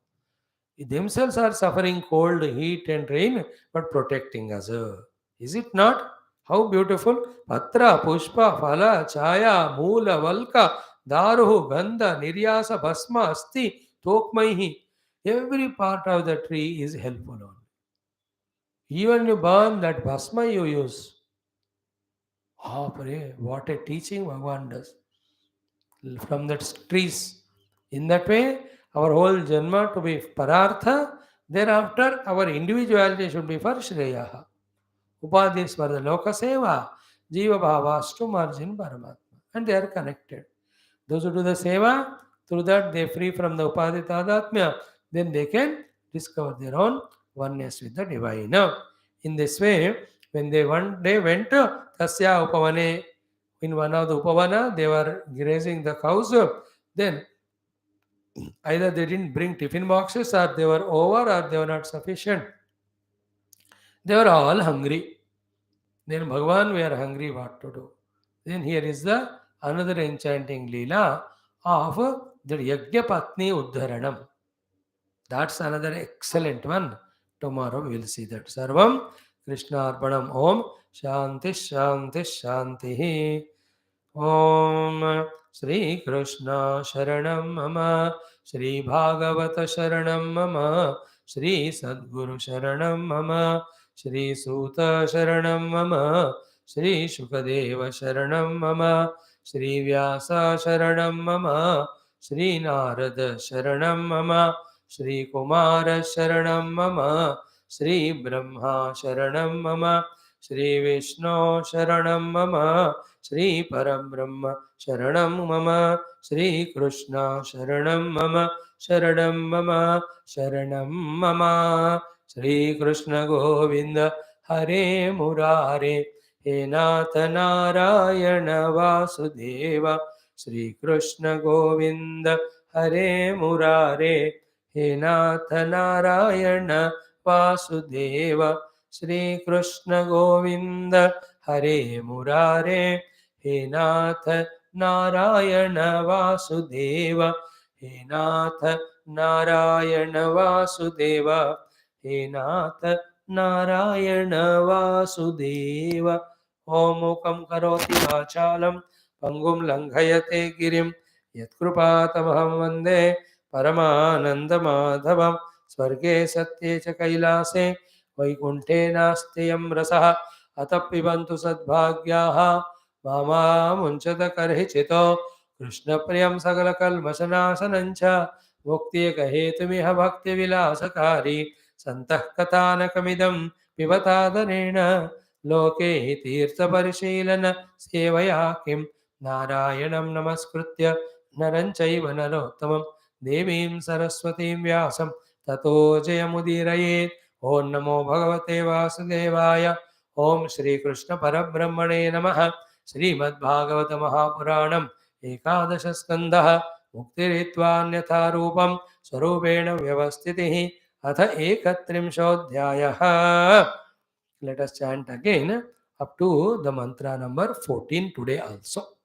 Themselves are suffering cold, heat and rain but protecting us. Is it not? How beautiful! Patra, Pushpa, Phala, Chaya, Moola, Valka, Daruhu, Gandha, Niryasa, Bhasma, Asti, Tokmaihi. Every part of the tree is helpful only. Even you burn that Bhasma you use. Oh, pray, what a teaching Bhagavan does. From that trees. In that way, our whole Janma to be Parartha, thereafter our individuality should be for Shreyaha. Upadhis for the Loka Seva, Jiva Bhavastu Marjin Paramatma. And they are connected. Those who do the Seva, through that they free from the Upadhi Tadatmya, then they can discover their own oneness with the divine. Now, in this way, when they one day went to Tasya Upavane, in one of the Upavana, they were grazing the cows, then either they didn't bring tiffin boxes or they were over or they were not sufficient. They were all hungry. Then Bhagavan, we are hungry, what to do? Then here is the another enchanting Leela of the Yajna Patni Uddharanam. That's another excellent one. Tomorrow we will see that. Sarvam Krishna Arpanam Om Shanti Shanti Shanti Om Sri Krishna Sharanam Mama Sri Bhagavata Sharanam Mama Sri Sadguru Sharanam Mama Shri Suta Sharanam Mama Shri Shukadeva Sharanam Mama Shri Vyasa Sharanam Mama Shri Narada Sharanam Mama Shri Kumara Sharanam Mama Shri Brahma Sharanam Mama Shri Vishnu Sharanam Mama Shri Parabrahma Sharanam Mama Shri Krishna Sharanam Mama Sharanam Mama Sharanam Mama Shri Krishna Govinda Hare Murare He Nath Narayana Vasudeva Shri Krishna Govinda Hare Murare, He Nath Narayana Vasudeva. Shri Krishna Govinda Hare Murare, He Nath Narayana Vasudeva. He Nath Narayana Vasudeva. He Nath Narayana Vasudeva. Om Mukam Karoti Vachalam Pangum Langhayate Girim Yatkrupatavaham Vande Paramananda Madhavam Swarge Satye Cha Kailase Vaikunte Nastiyam Rasaha Atapibantu Sadbhagyaha Mama Munchata Karhichito Krishna Priyam Sagala Kalmasanasanancha Mukti Kahetumiha Bhakti Vilasakari Santah Katanakamidam Pivatadarena Loke Tirtha Sevaya Kim Narayanam Namaskritya Naranchaiva Narottamam Devim Saraswatim Vyasam Tato Jayamudiraye Om Namo Bhagavate Vasudevaya Om Shri Krishna Parabrahmane Namaha Srimad Bhagavata Mahapuranam Ekadasha Skandaha Muktiritva Rupam Sarupena Vyavastitihi Atha Ekatrimshodhyayaha. Let us chant again up to the mantra number 14 today also.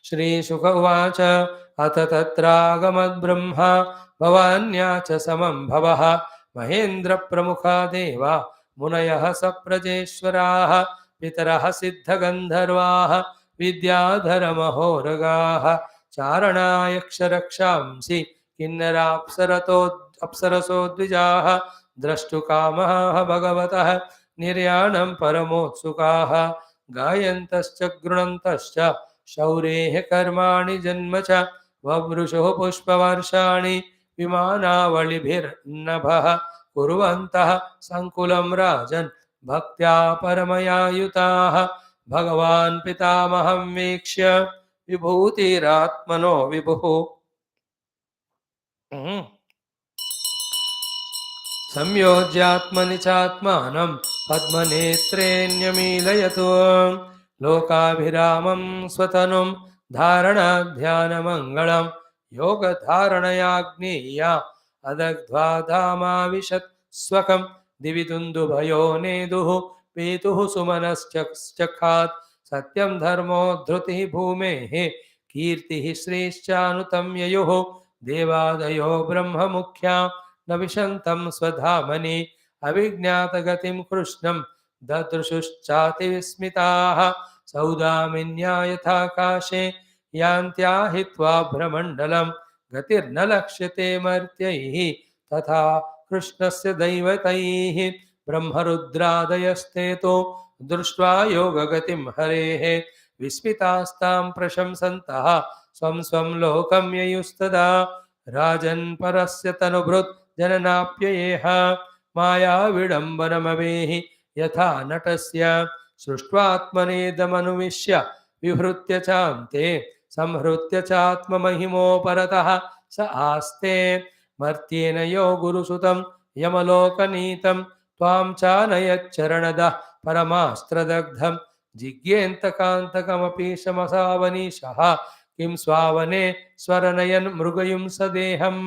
Shri Shuka Uvacha Atha Tatragamad Brahma Bhavanya Cha Samam Bhavaha Mahendra Pramukha Deva Munayah Saprajeshwaraha Pitaraha Siddha Gandharvaha Vidyadhara Mahoragaha Charana Yaksharakshamsi Apsaraso Dvijaha Drashtukamaha Bhagavatah Niryanam Paramotsukaha Gayantascha Grunantascha Shaurehe Karmani Janmacha Vavrusho Pushpavarshani Vimanavali Nabha Kurvantaha Sankulam Rajan Bhaktya Paramaya Yutaha Bhagavan Pitamaham Vikshya Vibhuti Ratmano Vibhu संयोज्यात्मनि चात्मानं पद्मनेत्रेण्यमीलयतु लोकाभिरामं स्वतनुं धारणाध्यानमङ्गलं योगधारणयाग्नेया अदग्ध्वा धामाविशत् स्वकं दिवि दुन्दुभयो नेदुः पेतुः सुमनश्चखात् सत्यं धर्मो धृतिः भूमेः कीर्तिः श्रेश्चानुतं ययुः देवादयो ब्रह्ममुख्या न विशन्तं स्वधामनि अविज्ञातगतिं कृष्णं ददृशुश्चाति विस्मिताः सौदामिन्या यथाकाशे यान्त्याहित्वा भ्रमण्डलं गतिर्न लक्ष्यते मर्त्यैः तथा कृष्णस्य दैवतैः ब्रह्मरुद्रादयस्ते तु दृष्ट्वा योगगतिं हरेः विस्मितास्तां प्रशंसन्तः स्वं स्वं लोकं ययुस्तदा राजन् परस्य तनुभृत् जननाप्ययेह माया विडम्बनमवेहि यथा नटस्य सृष्ट्वात्मनेदमनुविश्य विहृत्य चान्ते संहृत्य चात्ममहिमो परतः स आस्ते मर्त्येन यो गुरुसुतं यमलोकनीतं त्वां चानयच्चरणदः परमास्त्रदग्धं जिज्ञेन्तकान्तकमपि शमसावनीशः किं स्वावने स्वरनयन् मृगयुं सदेहं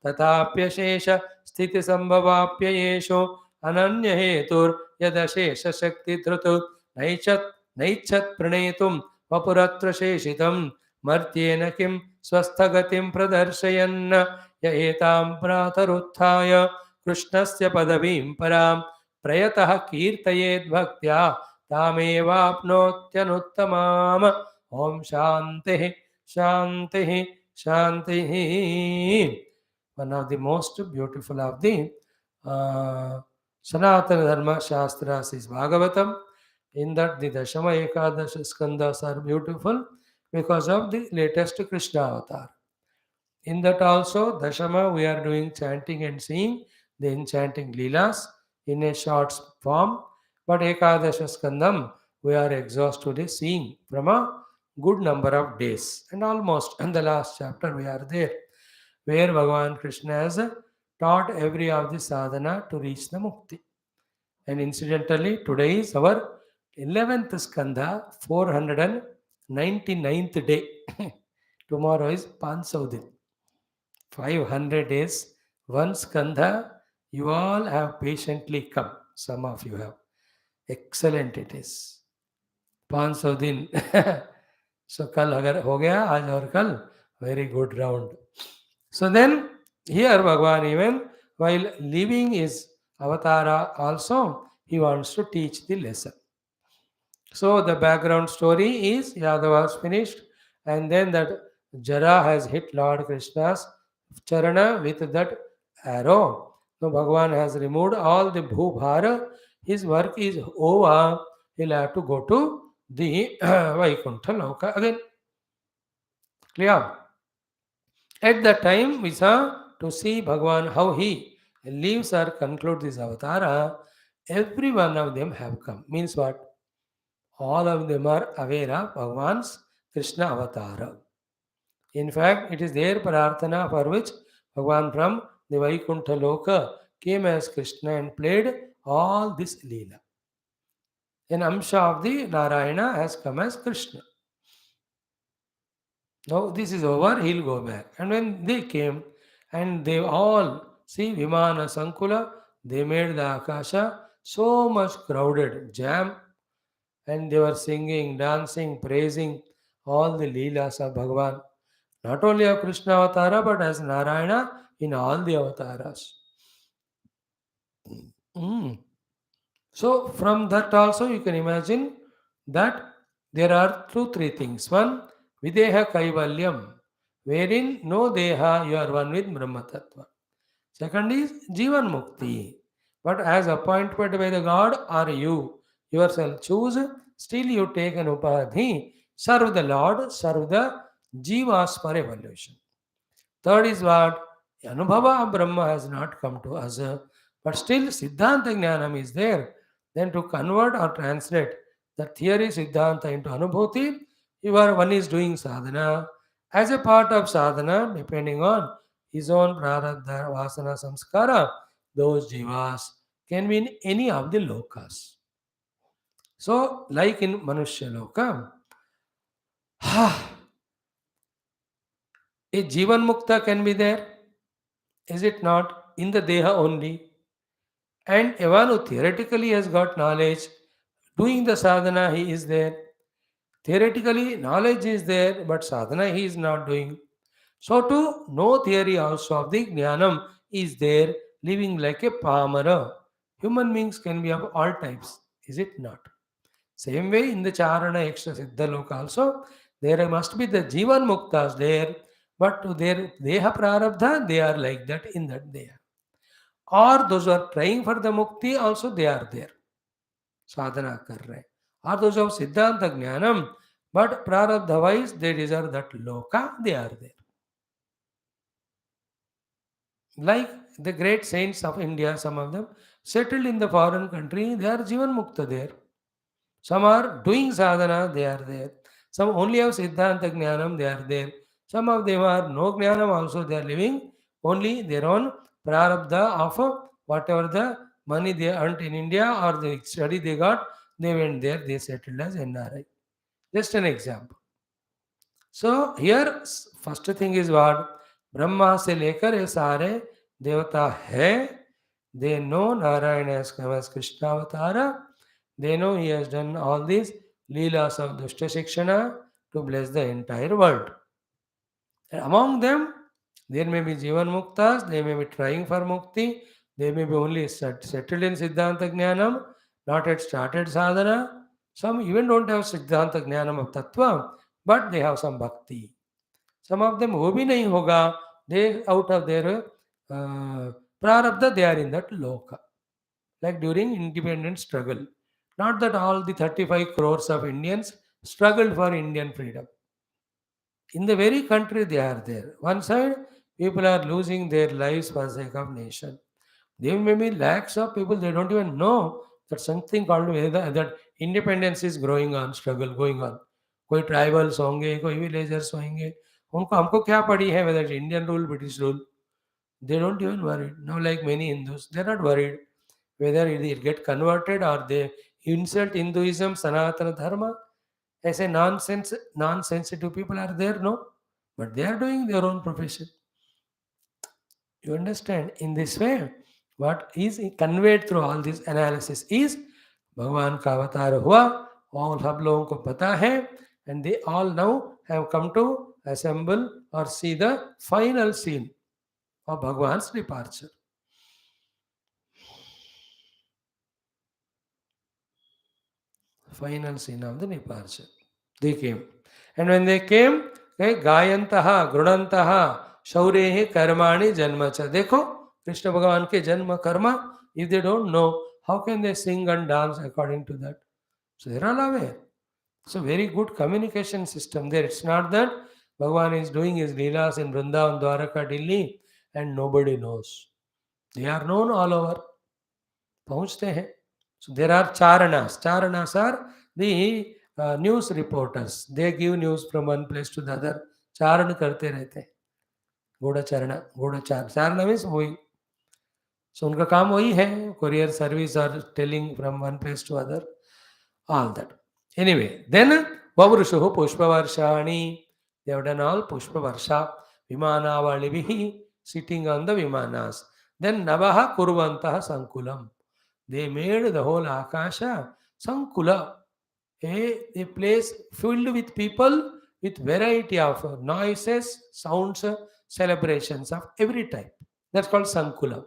तथाप्यशेष स्थितिसम्भवाप्ययेषु अनन्यहेतुर्यदशेषशक्तिधृतु नैच्छत् प्रणेतुं वपुरत्र शेषितं मर्त्येन किं स्वस्थगतिं प्रदर्शयन् य एतां प्रातरुत्थाय कृष्णस्य पदवीं परां प्रयतः कीर्तयेद्भक्त्या तामेवाप्नोत्यनुत्तमाम् ओम शांति शांति शांति. One of the most beautiful of the Sanatana Dharma Shastras is Bhagavatam. In that the Dashama Ekadasha Skandhas are beautiful because of the latest Krishna avatar. In that also Dashama we are doing chanting and singing the enchanting Leelas in a short form. But Ekadasha Skandham we are exhaustively seeing from a good number of days. And almost in the last chapter we are there, where Bhagavan Krishna has taught every of the sadhana to reach the mukti. And incidentally, today is our 11th skandha, 499th day. Tomorrow is Pansaudin. 500 days, one skandha. You all have patiently come. Some of you have. Excellent it is. 500 दिन. So कल अगर हो गया आज और कल, very good round. So then here Bhagavan, even while leaving his avatara also, he wants to teach the lesson. So the background story is Yadava was finished, and then that Jara has hit Lord Krishna's charana with that arrow. So Bhagavan has removed all the bhubhara. His work is over. He'll have to go to the Vaikuntha Loka again. Clear? At that time, we saw to see Bhagavan how he leaves or concludes his avatara. Every one of them have come. Means what? All of them are aware of Bhagavan's Krishna avatara. In fact, it is their prarthana for which Bhagavan from the Vaikuntha Loka came as Krishna and played all this Leela. An Amsha of the Narayana has come as Krishna. Now this is over, he'll go back. And when they came, and they all see Vimana Sankula, they made the Akasha so much crowded, jam, and they were singing, dancing, praising all the Leelas of Bhagavan. Not only of Krishna Avatara, but as Narayana in all the avataras. Mm. So from that also you can imagine that there are three things. One, Videha Kaivalyam, wherein no Deha, you are one with Brahma Tattva. Second is Jivan Mukti. But as appointed by the God or you yourself choose, still you take an upadhi, serve the Lord, serve the Jivas for evolution. Third is what? Anubhava of Brahma has not come to us, but still Siddhanta Jnanam is there. Then to convert or translate the theory Siddhanta into Anubhuti, one is doing sadhana. As a part of sadhana, depending on his own prarabdha, vasana, samskara, those jivas can be in any of the lokas. So, like in Manushya Loka, a Jivan Mukta can be there, is it not? In the Deha only. And one who theoretically has got knowledge, doing the sadhana, he is there. Theoretically, knowledge is there, but sadhana he is not doing. So, to no theory also of the jnanam is there, living like a pamara. Human beings can be of all types, is it not? Same way in the charana extra siddha loka also, there must be the jivan muktas there, but to their deha prarabdha, they are like that in that deha. Or those who are trying for the mukti also they are there. Sadhana kar rahe. Or those who have siddhanta jnanam, but prarabdha wise they deserve that loka, they are there. Like the great saints of India, some of them settled in the foreign country, they are jivan mukta there. Some are doing sadhana, they are there. Some only have siddhanta jnanam, they are there. Some of them are no jnanam also, they are living only their own prarabdha of whatever the money they earned in India or the study they got, they went there, they settled as NRI. Just an example. So here first thing is what? Brahma से लेकर ये सारे देवता है. They know Narayana has come as Krishna Avatara. They know he has done all these leelas of Dushta Shikshana to bless the entire world. And among them, there may be Jivan Muktas, they may be trying for Mukti, they may be only settled in Siddhanta Jnanam, not yet started sadhana. Some even don't have Siddhanta Jnanam of Tattva, but they have some Bhakti. Some of them वो भी नहीं होगा, they out of their prarabdha they are in that loka. Like during independence struggle. Not that all the 35 crores of Indians struggled for Indian freedom. In the very country they are there. One side, people are losing their lives for the sake of nation. There may be lakhs of people, they don't even know that something called that independence is growing on, struggle going on. कोई tribals होंगे, कोई villagers होंगे, उनको हमको क्या पड़ी है whether it's Indian rule, British rule. They don't even worry. Now, like many Hindus, they're not worried whether it get converted or they insult Hinduism, Sanatana Dharma. ऐसे nonsensitive people are there, no? but they are doing their own profession. You understand? In this way, what is conveyed through all this analysis is भगवान का अवतार हुआ, all सब लोगों को पता है, and they all now have come to assemble or see the final scene of Bhagwan's departure. Final scene of the departure. They came. And when they came, they गायंतः गृणंतः शौर्य कर्माणि जन्म च. देखो कृष्ण भगवान के जन्म Karma, if they don't know, how can they sing and dance according to that? So they're all aware. It's a very good communication system there. It's not that Bhagavan is doing his leelas in Vrindavan, Dwaraka, Delhi, and nobody knows. They are known all over. पहुंचते हैं. So there are charanas. Charanas are the news reporters. They give news from one place to the other. चारण करते रहते हैं. घोड़ाचारणा, चारणा means moving. So उनका काम वही है. Courier service or telling from one place to other. All that. Anyway, then Vavrushuhu Pushpavarshani. They have done all Pushpavarsha. Vimanavalivihi, sitting on the Vimanas. Then Navaha Kurvantaha Sankulam. They made the whole Akasha Sankula, a place filled with people with variety of noises, sounds, celebrations of every type. That's called Sankula.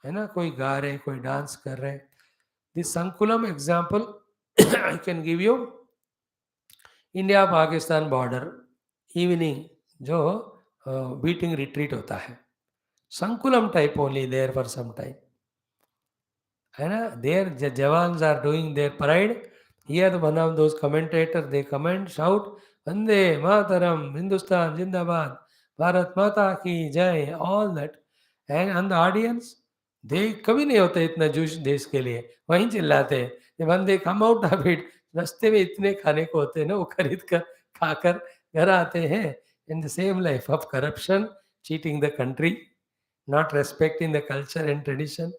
है ना, कोई गा रहे, कोई dance कर रहे. This Sankulam example I can give you. India Pakistan border evening जो beating retreat होता है, Sankulam type only there for some time. है ना, there the Jawans are doing their parade. Here one of those commentators, they comment, shout, Vande Mataram, Hindustan, Jindabad, Bharat Mata ki Jai, all that. And on the audience, they कभी नहीं होते इतना जोश देश के लिए, वहीं चिल्लाते हैं. When they come out of it, रास्ते में इतने खाने को होते हैं ना, वो खरीद कर खाकर घर आते हैं. In the same life of corruption, cheating the country, not respecting the culture and tradition.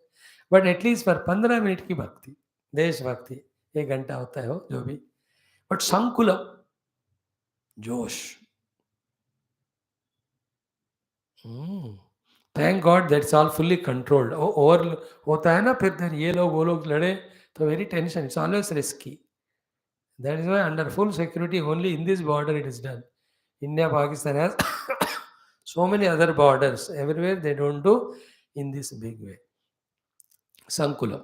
But at least पर 15 मिनट की भक्ति, देशभक्ति, 1 घंटा होता है हो जो भी, बट संकुल जोश. Thank God that's all fully controlled. Over होता है ना, फिर ये लोग वो लोग लड़े तो very tension. It's always risky. That is why under full security only in this border it is done. India Pakistan has so many other borders. Everywhere they don't do in this big way. Sankulam.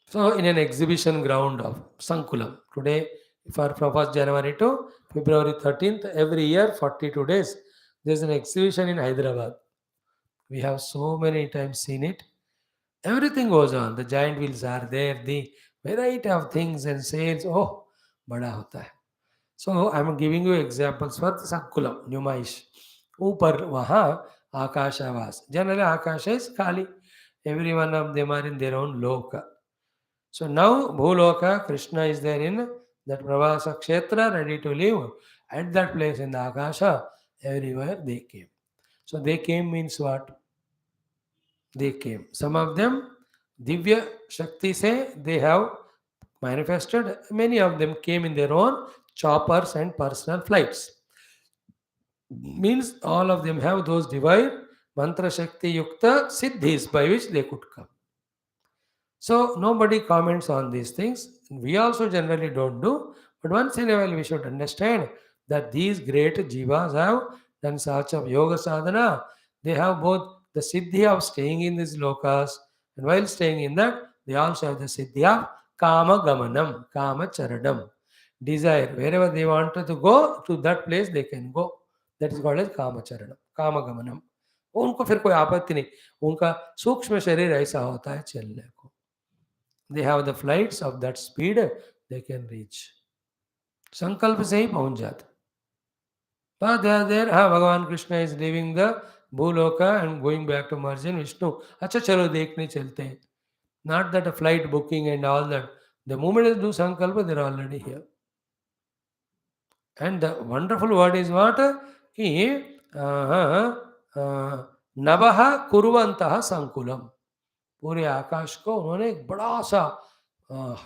So in an exhibition ground of Sankulam, today from 1st January to February 13th, every year 42 days, there's an exhibition in Hyderabad. We have so many times seen it. Everything goes on. The giant wheels are there, the variety of things and sales. Oh, bada hota hai. So I'm giving you examples for Sankulam, Numayish. ऊपर वहाँ आकाशावास. Generally Akasha is Kali. Every one of them are in their own loka. So now Bhuloka, Krishna is there in that Pravasa Kshetra, ready to live. At that place in the Akasha, everywhere they came. So they came means what? They came. Some of them, Divya Shakti say they have manifested. Many of them came in their own choppers and personal flights. Means all of them have those divine mantra shakti yukta siddhis by which they could come. So nobody comments on these things. We also generally don't do, but once in a while we should understand that these great jivas have done such of yoga sadhana. They have both the siddhi of staying in these lokas, and while staying in that, they also have the siddhi of kama gamanam, kama charadam, desire. Wherever they wanted to go, to that place they can go. That is called as kama charanam, kama gamanam. उनको फिर कोई आपत्ति नहीं. उनका सूक्ष्म शरीर ऐसा होता है चलने को. They have the flights of that speed they can reach. संकल्प से ही पहुंच जाते. But they are there. हाँ, भगवान Krishna is leaving the भूलोका and going back to merge in Vishnu. अच्छा चलो देखने चलते हैं. Not that a flight booking and all that. The moment they do sankalpa, they are already here. And the wonderful word is what? कि नभः कुर्वन्तः संकुलम. पूरे आकाश को उन्होंने एक बड़ा सा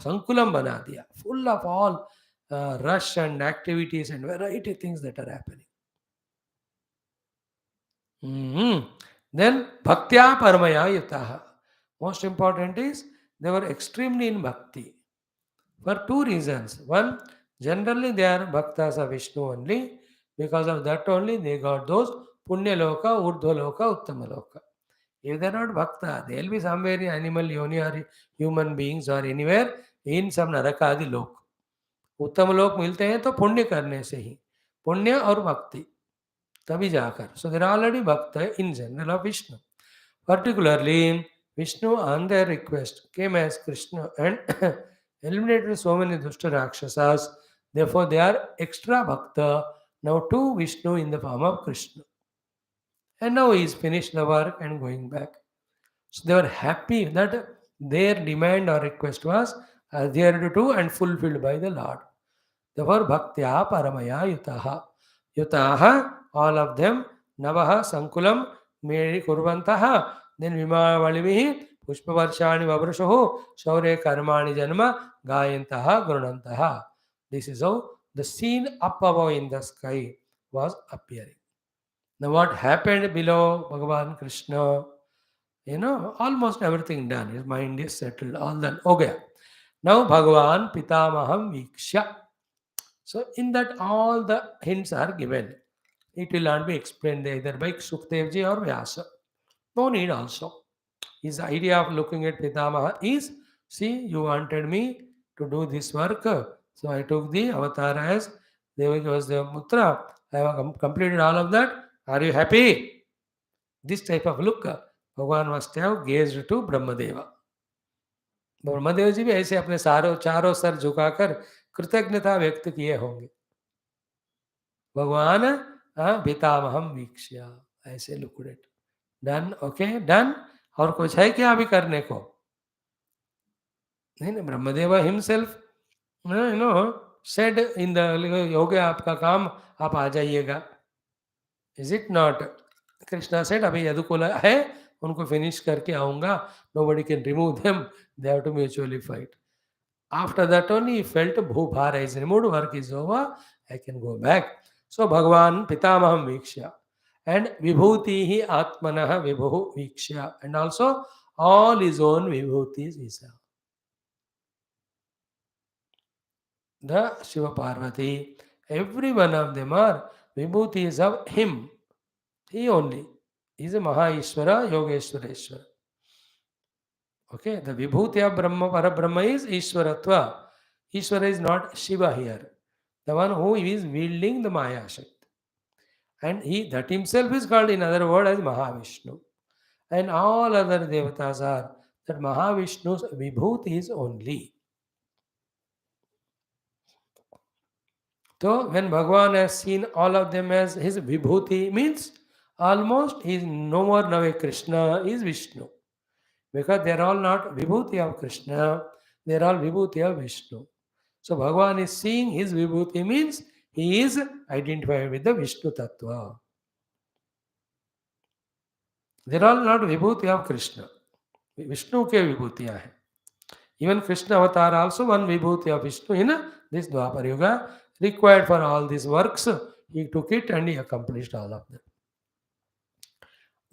संकुलम बना दिया, full of all rush and activities and variety things that are happening. Mhm. Then bhaktya paramaya yutaha. Most important is they were extremely in bhakti for two reasons. One, generally they are bhaktas of Vishnu only. Because of that only they got those punya loka, urdhva loka, uttama loka. If they are not bhakta, they will be somewhere in animal yoni or human beings or anywhere in some narakadi lok. उत्तम लोक मिलते हैं तो पुण्य करने से ही, पुण्य और भक्ति तभी जाकर. So they are already bhakta in general of Vishnu. Particularly, Vishnu on their request came as Krishna and eliminated so many dushta rakshasas. Therefore, they are extra bhakta now to Vishnu in the form of Krishna. And now he is finished the work and going back. So they were happy that their demand or request was adhered to and fulfilled by the Lord. Therefore, bhaktya paramaya yutaha. Yutaha, all of them, navaha sankulam meri kurvantaha, then vimavalivihi pushpavarshani vavrushuhu shaure karmani janma gayantaha grunantaha. This is how the scene up above in the sky was appearing. Now, what happened below Bhagavan Krishna? Almost everything done. His mind is settled, all done. Okay. Now, Bhagavan Pitamaham Viksha. So, in that, all the hints are given. It will not be explained either by SHUKADEVJI or Vyasa. No need also. His idea of looking at Pitamaha is, see, you wanted me to do this work. So, I took the avatar as Devaki was the Mutra. I have completed all of that. Are you happy? This type of look भगवान must have gazed to ब्रह्मदेवा. Brahmadev जी भी ऐसे अपने चारों sir झुकाकर कृतज्ञता व्यक्त किए होंगे. भगवान पितामहम वीक्ष्य ऐसे लुकडेट. Done, okay, done. और कुछ है क्या अभी करने को? नहीं, Brahmadev himself said in the हो गया आपका काम, आप आ जाइएगा. Is it not? Krishna said अभी यदुकुल है, उनको फिनिश करके आऊंगा. Nobody can remove them, they have two mutually fight. After that only he felt bhubhara is removed, work is over, I can go back. So Bhagavan Pitamaham Vikshya and Vibhuti Atmanah Vibhu Vikshya, and also all his own Vibhutis he saw. The Shiva Parvati, every one of them are Vibhutis of him. He only. He is a Maha Ishvara, Yogeshwareshwara. Okay, the Vibhuti of Brahma, Parabrahma is Ishwaratva. Ishvara is not Shiva here. The one who is wielding the Maya Shakti. And he that himself is called in other word as Mahavishnu. And all other devatas are that Mahavishnu's Vibhuti is only. So when Bhagavan has seen all of them as his Vibhuti, means almost he is no more now a Krishna, he is Vishnu. Because they are all not Vibhuti of Krishna, they are all Vibhuti of Vishnu. So Bhagavan is seeing his Vibhuti means he is identified with the Vishnu Tattva. They are all not Vibhuti of Krishna. Vishnu ke Vibhutiya hai. Even Krishna avatar also one Vibhuti of Vishnu in this Dwapar Yuga. Required for all these works, he took it and he accomplished all of them.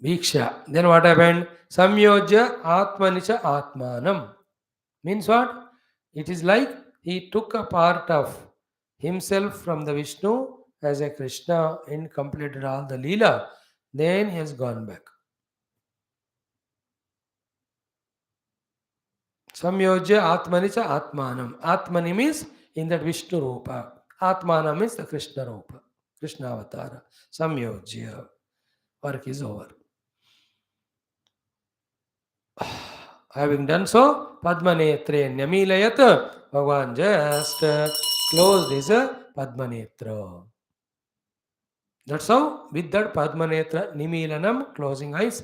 Viksha. Then what happened? Samyojya Atmanicha Atmanam. Means what? It is like he took a part of himself from the Vishnu as a Krishna and completed all the Leela. Then he has gone back. Samyojya Atmanicha Atmanam. Atmani means in that Vishnu Rupa. Atmanam means the Krishna Rupa. Krishna Avatara. Samyojya. Work is over. Having done so, Padmanetre Nyamilayat, Bhagavan just closed his Padmanetra. That's how, with that Padmanetra Nimilanam, closing eyes,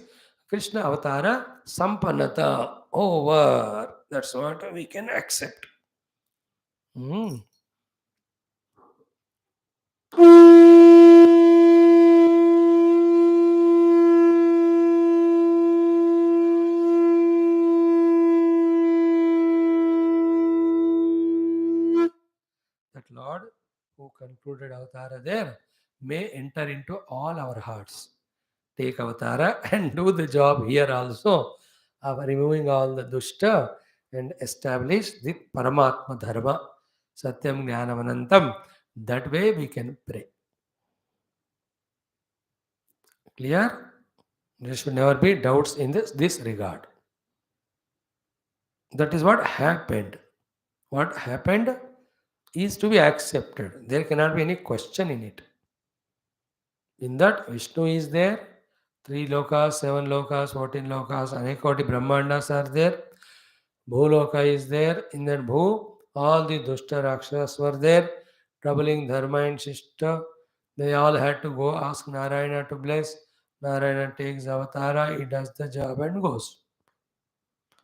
Krishna Avatara Sampanata, over. That's what we can accept. That concluded avatara there, may enter into all our hearts. Take avatara and do the job here also of removing all the dushta and establish the Paramatma Dharma, Satyam Jnanamanantam. That way we can pray. Clear? There should never be doubts in this regard. That is what happened. What happened is to be accepted. There cannot be any question in it. In that, Vishnu is there, 3 lokas, 7 lokas, 14 lokas, Anekoti Brahmandas are there, Bhuloka is there. In that Bhu, all the Dushta Rakshas were there, troubling Dharma and Shishta. They all had to go ask Narayana to bless. Narayana takes avatara, he does the job and goes.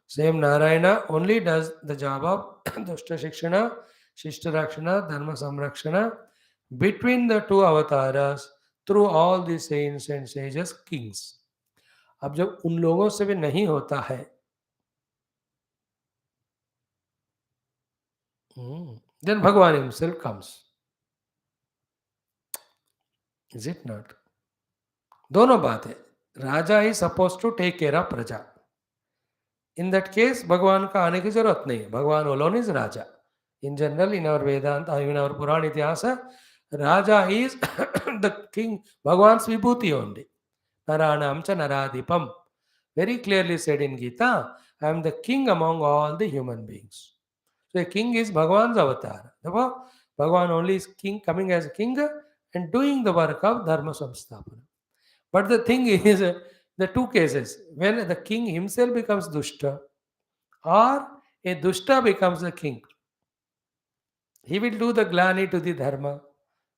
Same Narayana only does the job of Dushta Shikshana, Shishta Rakshana, Dharma Samrakshana. Between the two avatars, through all the saints and sages, kings. अब जब उन लोगों से भी नहीं होता है, then Bhagavan himself comes. Is it not? दोनों बात है. राजा is supposed to take care of प्रजा. In that case, भगवान का आने की जरूरत नहीं. भगवान alone is Raja. In general, in our Vedanta, in our Purana Ityasa, Raja is the king. Bhagavan's vibhuti only. Naranam cha naradipam. Very clearly said in Gita, I am the king among all the human beings. So a king is Bhagavan's avatar. Therefore, Bhagavan only is king, coming as a king and doing the work of Dharma Samstapana. But the thing is, the two cases, when the king himself becomes Dushta or a Dushta becomes the king, he will do the glani to the Dharma.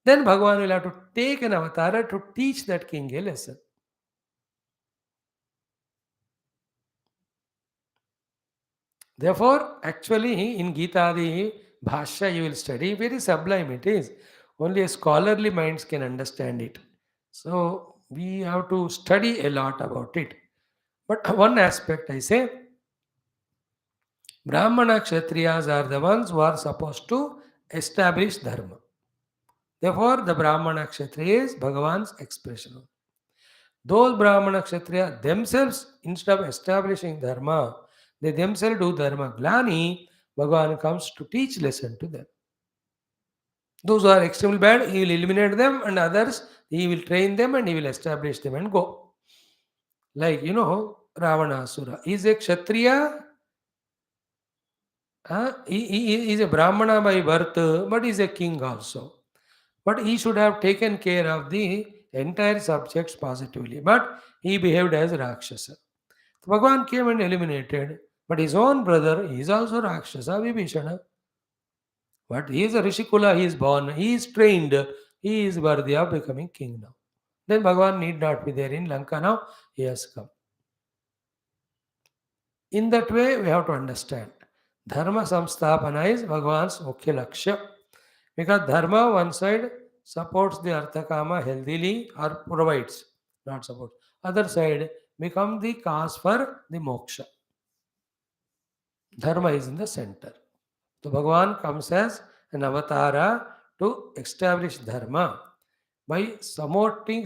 Then Bhagavan will have to take an avatar to teach that king a lesson. Therefore, actually, in Gita, the Bhashya you will study, very sublime it is. Only a scholarly minds can understand it. So, we have to study a lot about it. But one aspect I say, Brahmana Kshatriyas are the ones who are supposed to establish Dharma. Therefore, the Brahmana Kshatriya is Bhagavan's expression. Those Brahmana Kshatriya themselves, instead of establishing Dharma, they themselves do Dharma glani, Bhagavan comes to teach lesson to them. Those who are extremely bad, he will eliminate them, and others, he will train them and he will establish them and go. Like, Ravanasura. He is a Kshatriya, he is a Brahmana by birth, but he is a king also. But he should have taken care of the entire subjects positively. But he behaved as Rakshasa. Bhagavan came and eliminated, but his own brother, he is also Rakshasa, Vibhishana. But he is a Rishikula, he is born, he is trained, he is worthy of becoming king now. Then Bhagavan need not be there in Lanka now, he has come. In that way, we have to understand. Dharma samstapana is Bhagavan's mukhya lakshya. Because Dharma, one side, supports the Arthakama healthily or provides, not supports. Other side, become the cause for the moksha. Dharma is in the center. So Bhagavan comes as an avatara to establish Dharma by supporting,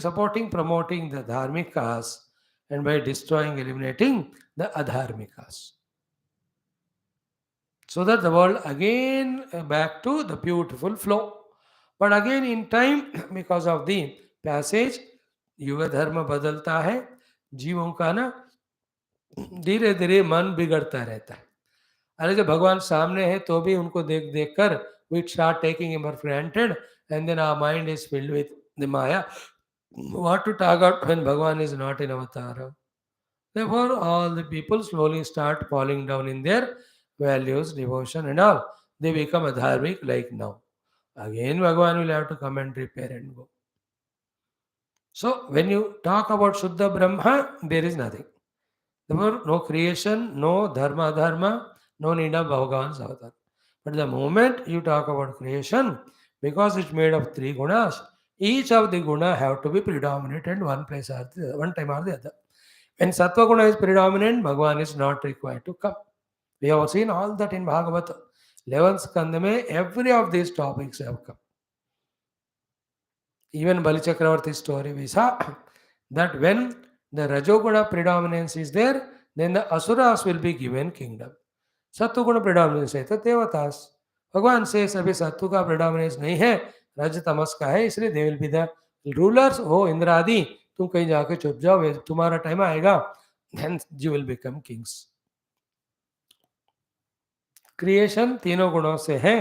promoting the dharmikas and by destroying, eliminating the adharmikas. So that the world again back to the beautiful flow. But again in time, because of the passage, युग धर्म बदलता है, जीवों का ना धीरे धीरे मन बिगड़ता रहता है. अरे जब भगवान सामने है तो भी उनको देख देख कर we start taking him for granted and then our mind is filled with the Maya. What to talk about when Bhagavan is not in avatar? Therefore, all the people slowly start falling down in their values, devotion and all. They become adharmic like now. Again, Bhagavan will have to come and repair and go. So, when you talk about Shuddha Brahma, there is nothing. Therefore, no creation, no dharma, no need of Bhagavan's avatar. But the moment you talk about creation, because it's made of 3 gunas, each of the guna have to be predominant in one place or the other, one time or the other. When Sattva guna is predominant, Bhagavan is not required to come. We have seen all that in Bhagavatam. 11th skandha mein every of these topics have come. Even Bali Chakravarti's story we saw that when the Rajoguna predominance is there, then the Asuras will be given kingdom. Sattva predominance है तो देवतास. भगवान से अभी सत्व का predominance नहीं है, रज तमस का है, इसलिए they will be the rulers. हो इंद्र आदि, तुम कहीं जाके छुप जाओ, तुम्हारा टाइम आएगा, then you will become kings. Creation तीनों गुणों से है,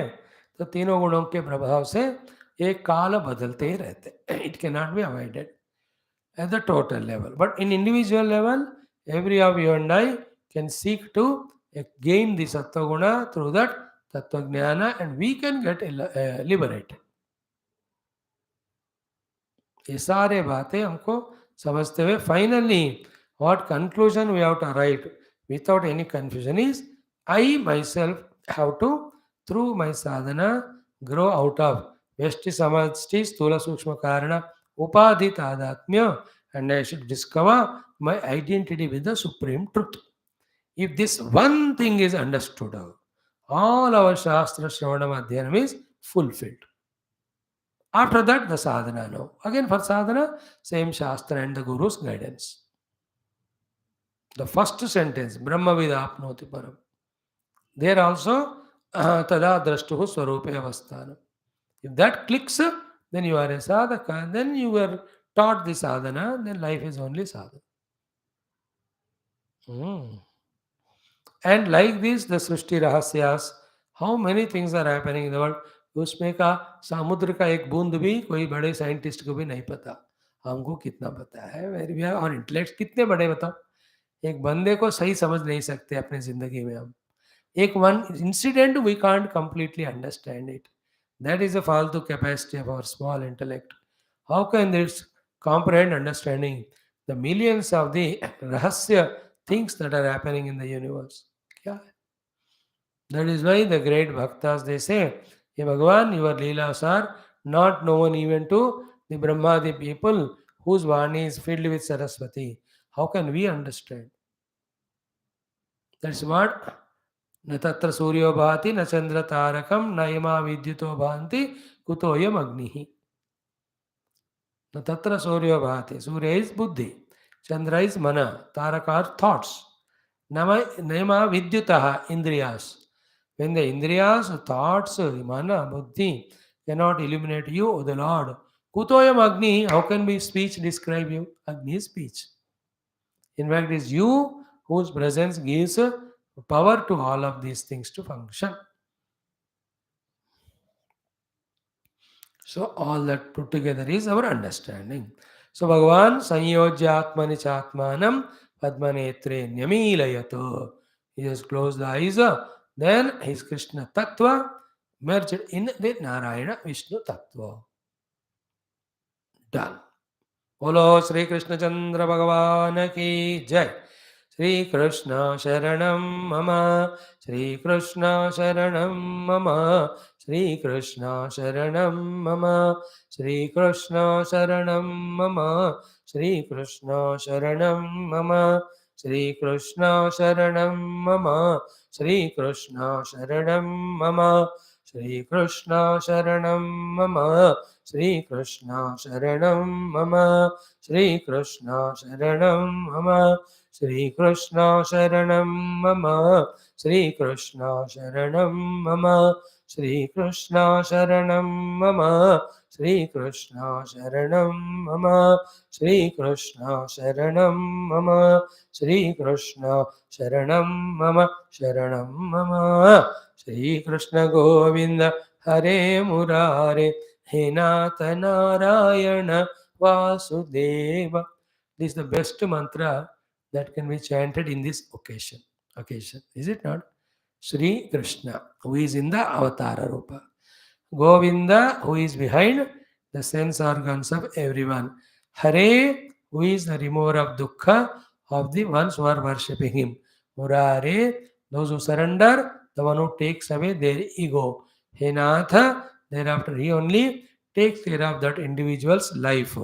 तो तीनों गुणों के प्रभाव से एक काल बदलते ही रहते. It can not be avoided at the total level. But in individual level, every of you and I can seek to gain the Sattva Guna through that Tattva Jnana, and we can get liberated. ये सारे बातें हमको समझते हुए finally what conclusion we have to arrive without any confusion is I myself have to through my sadhana grow out of Veshti Samasti Stula Sukshma Karana Upadhi Tadatmya, and I should discover my identity with the Supreme Truth. If this one thing is understood, all our Shastra Shravana Madhyanam is fulfilled. After that, the sadhana now. Again, for sadhana, same Shastra and the Guru's guidance. The first sentence, Brahma Vidapnoti Param. There also, Tada Drashtuhu Swarupe Avasthanam. If that clicks, then you are a sadhaka, then you were taught the sadhana, then life is only sadhana. And like this, the Srishti Rahasyas, how many things are happening in the world. उसमें का समुद्र का एक बूंद भी कोई बड़े scientist को भी नहीं पता. हमको कितना पता है. वेरी और इंटेलेक्ट कितने बड़े बताओ. एक बंदे को सही समझ नहीं सकते अपने जिंदगी में हम. एक one incident we can't completely understand it. That is a faltu capacity of our small intellect. How can this comprehend understanding the millions of the rahasya things that are happening in the universe? Yeah. That is why the great bhaktas they say, Hey Bhagavan, your leelas are not known even to the Brahmadi people whose vani is filled with Saraswati. How can we understand? That's what न तत्र सूर्यो भाति न चंद्र तारकम न यमा विद्युतो भांति कुतोयम अग्नि. न तत्र सूर्यो भाति. Surya is buddhi, Chandra is mana, Taraka are thoughts, Nama vidyutaha indriyas. When the indriyas, thoughts, mana, buddhi cannot illuminate you, O the Lord, kutoyam agni, how can be speech describe you? Agni is speech. In fact, it is you whose presence gives power to all of these things to function. So all that put together is our understanding. So Bhagavan Sanyojyatmani Chatmanam Padmanetre Nyamilayato. He just closed the eyes, then his Krishna Tattva merged in the Narayana Vishnu Tattva. Done. बोलो श्री कृष्ण चंद्र भगवान की जय. श्री कृष्ण शरणम मम. श्री कृष्ण शरणम मम. श्री कृष्ण शरणम मम. श्री कृष्ण शरणम मम. श्री कृष्ण शरणम मम. श्री कृष्ण शरणम मम. श्री कृष्ण शरणम मम. श्री कृष्ण शरणम मम. श्री कृष्ण शरणं मम. श्री कृष्ण शरणं मम. श्री कृष्ण शरणं मम. श्री कृष्ण शरणं मम. श्री कृष्ण शरणं मम. श्री कृष्ण शरणं मम. श्री कृष्ण शरणं मम. श्री कृष्ण शरणं मम. शरणं मम. श्री कृष्ण गोविंद हरे मुरारे. He Nath Narayana Vasudeva. This is the best mantra that can be chanted in this occasion. Is it not? Sri Krishna, who is in the Avatara Rupa. Govinda, who is behind the sense organs of everyone. Hare, who is the remover of dukkha of the ones who are worshipping him. Murare, those who surrender, the one who takes away their ego. He Nath, thereafter he only takes care of that individual's life.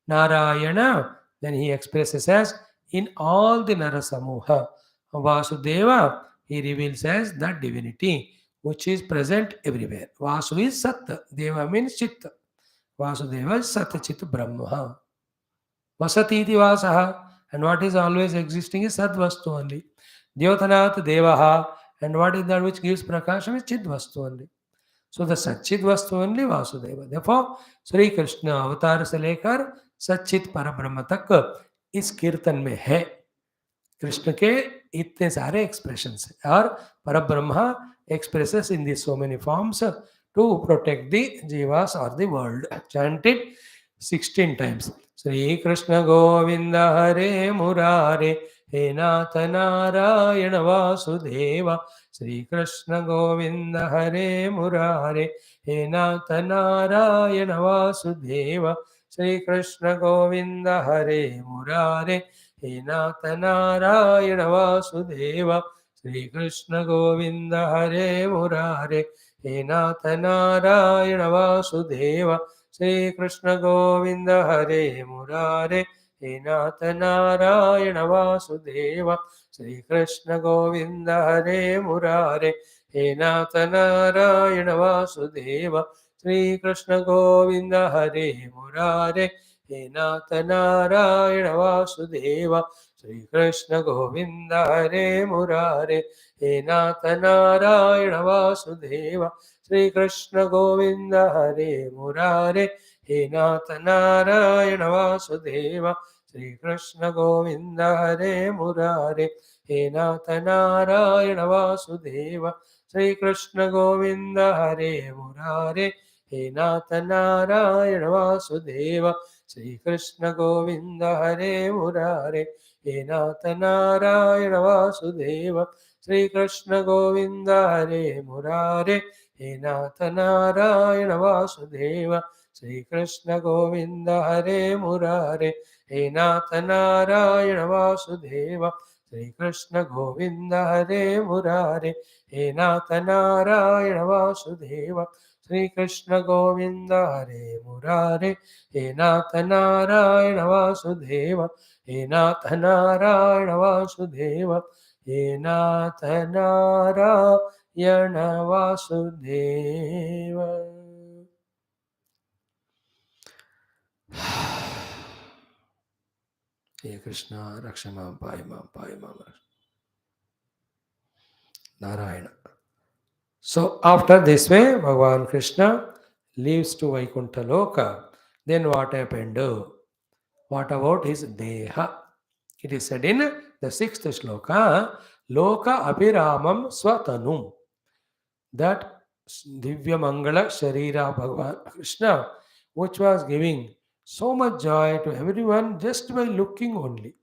Narayana, then he expresses as in all the Narasamuha. Vasudeva, he reveals as that divinity which is present everywhere. Vasu is Sat, Deva means Chitta. Vasudeva is Satchit Brahma. Vasati iti Vasaha. And what is always existing is Sadvastu only. Dyotanat Devaha. And what is that which gives Prakasham is Chidvastu only. So the Satchit Vastu only Vasudeva. Therefore, Sri Krishna अवतार से लेकर सच्चित परब्रह्म तक इस कीर्तन में है. कृष्ण के इतने सारे एक्सप्रेशंस हैं और परब्रह्म expresses in these so many forms to protect the jivas or the world. Chant it 16 times. Sri Krishna Govinda Hare Murare He Nath Narayana Vasudeva. Sri Krishna Govinda Hare Murare He Nath Narayana Vasudeva. Sri Krishna Govinda Hare Murare He Nath Narayana Vasudeva. Sri Krishna Govinda Hare Murare He Nath Narayana Vasudeva. Sri Krishna Govinda Hare Murare He Nath Narayana Vasudeva. Sri Krishna Govinda Hare Murare He Nath Narayana Vasudeva. Sri Krishna Govinda Hare Murare He Nath Narayana Vasudeva. Sri Krishna Govinda Hare Murare He Nath Narayana Vasudeva. Sri Krishna Govinda Hare Murare He Nath Narayana Vasudeva. Sri Krishna Govinda Hare Murare He Nath Narayana Vasudeva. Sri Krishna Govinda Hare Murare He Nath Narayana Vasudeva. Sri Krishna Govinda Hare Murare He Nath Narayana Vasudeva. Sri Krishna Govinda Hare Murare He Nath Narayana Vasudeva. Sri Krishna Govinda Hare Murare He Nath Narayana Vasudeva. Sri Krishna Govinda Hare Murare He Nath Narayana Vasudeva. Sri Krishna Govinda Hare Murare He Nath Narayana Vasudeva. He Nath Narayana Vasudeva. He Nath Narayana Vasudeva. Hey Krishna, Rakshama, Payama, Payama, Narayana. So after this way, Bhagavan Krishna leaves to Vaikuntha Loka. Then what happened? What about his Deha? It is said in the sixth shloka, Loka Abhiramam Swatanum. That Divya Mangala Sharira Bhagavan Krishna, which was giving so much joy to everyone just by looking only,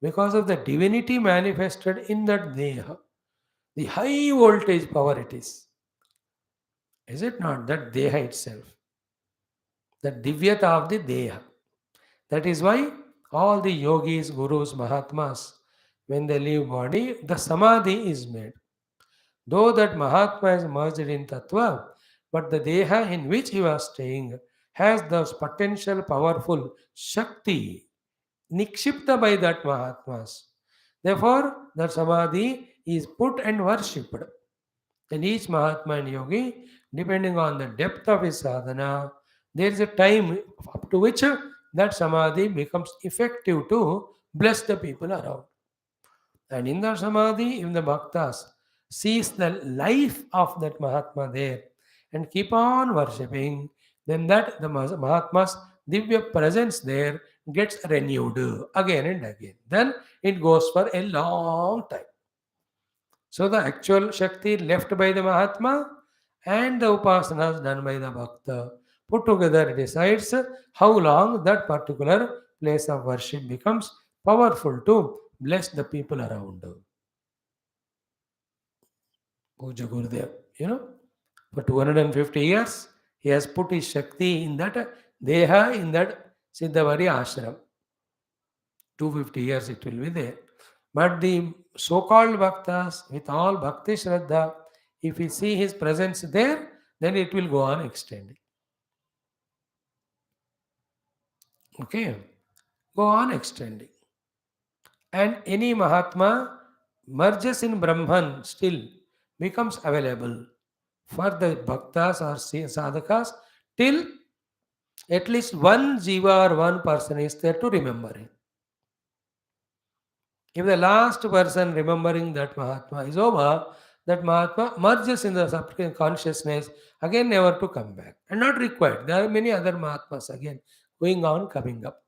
because of the divinity manifested in that Deha, the high voltage power it is. Is it not that Deha itself? The Divyata of the Deha. That is why all the yogis, gurus, mahatmas, when they leave body, the samadhi is made. Though that Mahatma is merged in Tattva, but the Deha in which he was staying has those potential powerful Shakti nikshipta by that Mahatmas. Therefore, that Samadhi is put and worshipped. Then each Mahatma and Yogi, depending on the depth of his sadhana, there is a time up to which that Samadhi becomes effective to bless the people around. And in the Samadhi, if the Bhaktas sees the life of that Mahatma there and keep on worshipping, then that the Mahatma's Divya presence there gets renewed again and again. Then it goes for a long time. So the actual Shakti left by the Mahatma and the Upasanas done by the Bhakta put together decides how long that particular place of worship becomes powerful to bless the people around. Puja Gurudev, for 250 years, he has put his Shakti in that Deha, in that Siddhavari ashram. 250 years it will be there. But the so-called Bhaktas, with all Bhakti Shraddha, if we see his presence there, then it will go on extending. Okay? Go on extending. And any Mahatma merges in Brahman still becomes available for the Bhaktas or Sadhakas till At least one jiva or one person is there to remember him. If the last person remembering that Mahatma is over, that Mahatma merges in the supreme consciousness, again never to come back. And not required. There are many other Mahatmas again going on, coming up.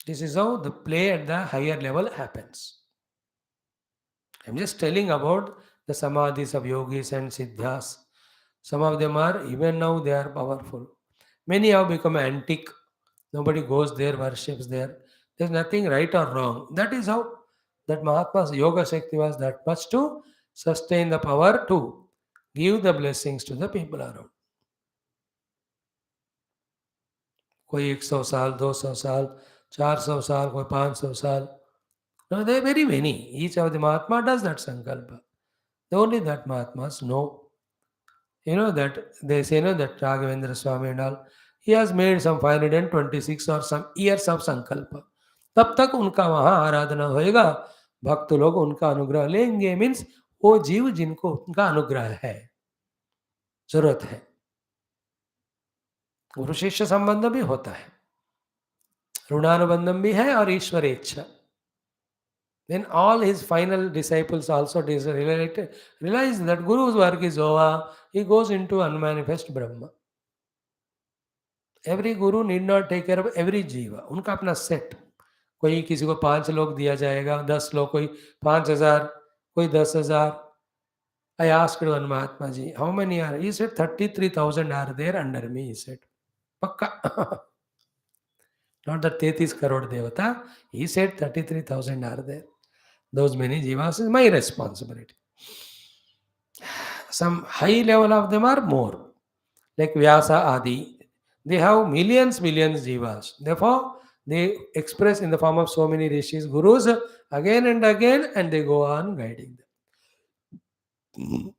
This is how the play at the higher level happens. I'm just telling about the samadhis of yogis and siddhas. Some of them are, even now, they are powerful. Many have become antique. Nobody goes there, worships there. There's nothing right or wrong. That is how that Mahatma's yoga Shakti was that much to sustain the power to give the blessings to the people around. कोई 100 साल 200 साल 400 साल कोई 500 साल. No, there are very many. Each of the Mahatma does that sankalpa. Only that Mahatmas know. You know that they say no that Raghavendra Swami and all, he has made some 526 or some years of sankalpa. तब तक उनका वहाँ आराधना होएगा, भक्त लोग उनका अनुग्रह लेंगे. मीन्स वो जीव जिनको उनका अनुग्रह है, जरूरत है. गुरु शिष्य संबंध भी होता है, ऋणानुबंधम भी है और ईश्वर इच्छा. Then all his final disciples also realize that Guru's work is over. He goes into unmanifest Brahma. Every guru need not take care of every jiva. उनका अपना सेट. कोई किसी को 5 लोग दिया जाएगा, 10 लोग, कोई 5,000, कोई 10,000. I asked one Mahatma ji, how many are? He said 33,000 are there under me. He said, Pakka. Not that 33 crore devata. He said 33,000 are there. Those many jivas is my responsibility. Some high level of them are more, like Vyasa Adi. They have millions jivas. Therefore, they express in the form of so many rishis, gurus again and again, and they go on guiding them.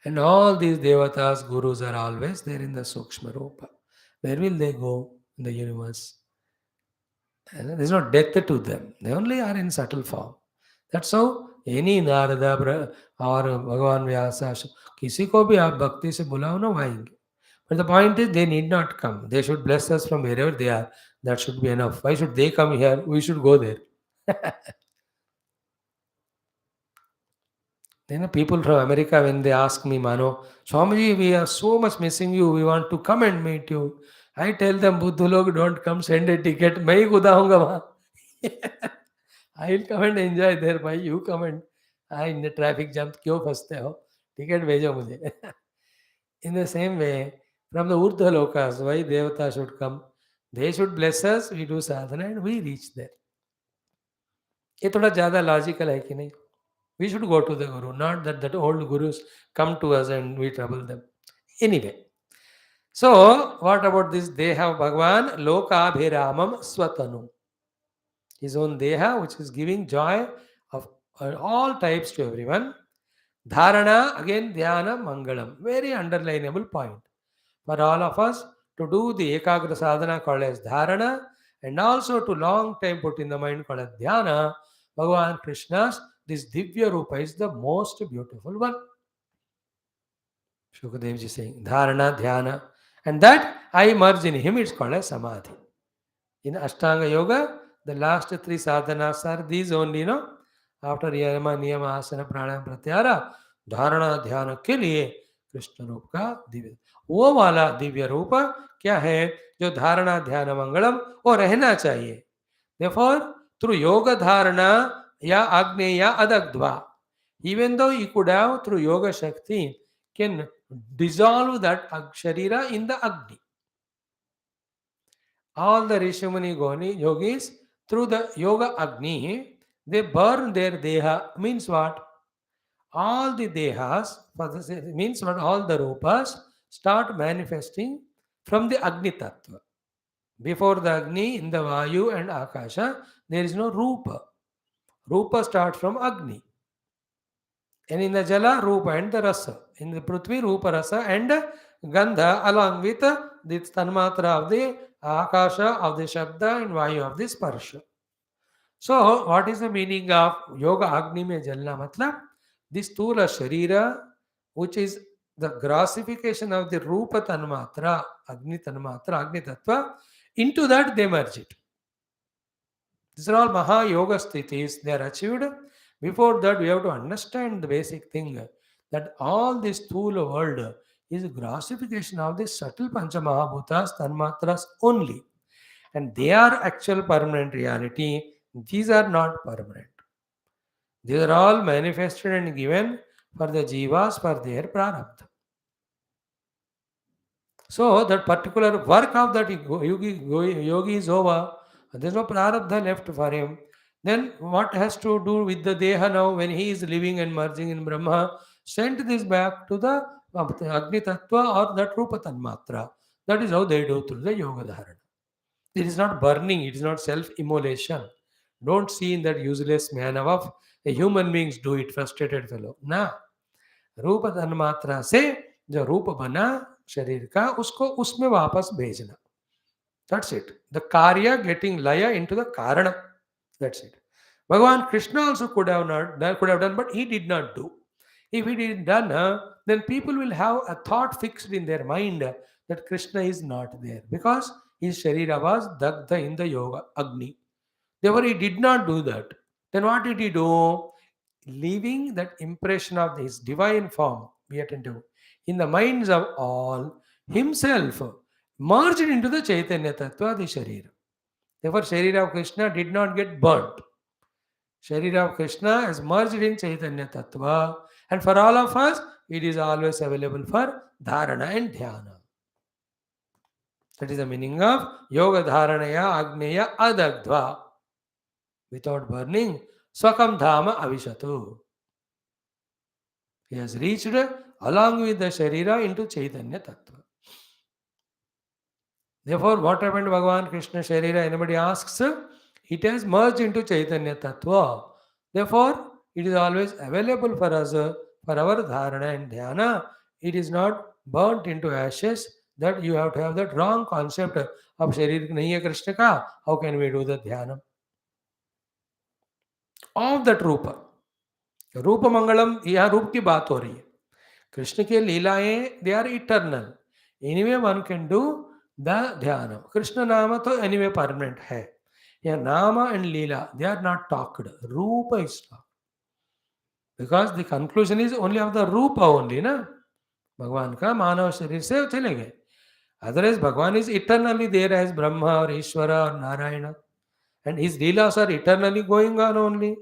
And all these devatas, gurus are always there in the Sukshma Rupa. Where will they go in the universe? And there is no death to them. They only are in subtle form. That's how any Narada or Bhagavan Vyasa, किसी को भी आप भक्ति से बुलाओ ना आएंगे. But the point is they need not come. They should bless us from wherever they are. That should be enough. Why should they come here? We should go there. Then people from America, when they ask me, Mano, Swamiji, we are so much missing you. We want to come and meet you. I tell them, Buddha log don't come, send a ticket. मैं ही खुदा हूँगा वहाँ. I will come and enjoy there. Bhai, you come and in the traffic jam क्यों फंसते हो? Ticket भेजो मुझे. In the same way, from the Urdhva Lokas, why Devata should come? They should bless us, we do sadhana and we reach there. ये थोड़ा ज़्यादा logical है कि नहीं? We should go to the Guru, not that old Gurus come to us and we trouble them. Anyway, so what about this Deha Bhagavan? Lokabhiramam Swatanu. His own Deha, which is giving joy of all types to everyone. Dharana, again Dhyana Mangalam. Very underlineable point for all of us to do the Ekagra Sadhana called as Dharana and also to long time put in the mind called as Dhyana. Bhagavan Krishna's this Divya Rupa is the most beautiful one. Shukadevji saying Dharana, Dhyana, and that I merge in him, it's called as Samadhi. In Ashtanga Yoga, the last 3 sadhanas are these only, no? After Yama, Niyama, Asana, Pranayama, Pratyahara, Dharana, Dhyana के लिए कृष्ण रूप का दिव्य वो वाला दिव्य रूप क्या है जो धारणा ध्यान मंगलम वो रहना चाहिए. Therefore, through yoga dharana ya agneya adagdva, even though you could have through yoga shakti can dissolve that sharira in the agni. All the Rishimuni Goni yogis through the yoga agni they burn their deha. Means what? All the dehas means what? All the rupas start manifesting from the agni tattva. Before the agni in the vayu and akasha there is no rupa. Rupa starts from agni. And in the jala, rupa and the rasa. In the prithvi, rupa, rasa and gandha along with the tanmatra of the akasha, of the shabda and vayu of the sparsha. So, what is the meaning of yoga agni mein jalna? Matlab, this stula sharira, which is the grossification of the Rupa Tanmatra, Agni Tanmatra, Agni Tattva, into that they merge it. These are all Maha Yoga Sthitis, they are achieved. Before that, we have to understand the basic thing that all this Thula world is a grossification of the subtle Pancha Mahabhutas, Tanmatras only. And they are actual permanent reality. These are not permanent. These are all manifested and given for the jivas for their prarabdha. So that particular work of that yogi is over. There is no prarabdha left for him. Then what has to do with the deha now when he is living and merging in Brahma? Send this back to the Agni Tattva or that Rupa Tanmatra. That is how they do through the Yoga Dharana. It is not burning, it is not self-immolation. Don't see in that useless manner of a human beings do it, frustrated fellow. Nah. रूप तन्मात्रा से जो रूप बना शरीर का उसको उसमें वापस भेजना. That's it. The karya getting laya into the karana. That's it. Bhagavan Krishna also could have done, but he did not do. If he did done, then people will have a thought fixed in their mind that Krishna is not there because his sharira was dagdha in the yoga agni. Therefore, he did not do that. Then what did he do? Leaving that impression of his divine form, be attentive, in the minds of all, himself merged into the Chaitanya Tattva, the Sharira. Therefore, Sharira of Krishna did not get burnt. Sharira of Krishna is merged in Chaitanya Tattva, and for all of us, it is always available for Dharana and Dhyana. That is the meaning of Yoga Dharanaya Agneya Adagdva. Without burning, Swakam Dhama Avishatu. He has reached along with the Sharira into Chaitanya Tattva. Therefore, what happened to Bhagavan Krishna Sharira? Anybody asks, it has merged into Chaitanya Tattva. Therefore, it is always available for us for our Dharana and Dhyana. It is not burnt into ashes. That you have to have that wrong concept of Sharira nahi hai Krishna ka. How can we do the Dhyana? Of that Rupa. रूप मंगलम यह रूप की बात हो रही है. कृष्ण के लीलाएं they are eternal. Anyway one can do the dhyan. Krishna नाम तो एनीवे परमानेंट है. यह naam and leela they are not talked. Roop is talked because the conclusion is only of the roop only ना. भगवान का मानव शरीर से चले गए. Otherwise Bhagwan is eternally there as Brahma और ईश्वर और नारायण एंड हिज लीलास are eternally going on only.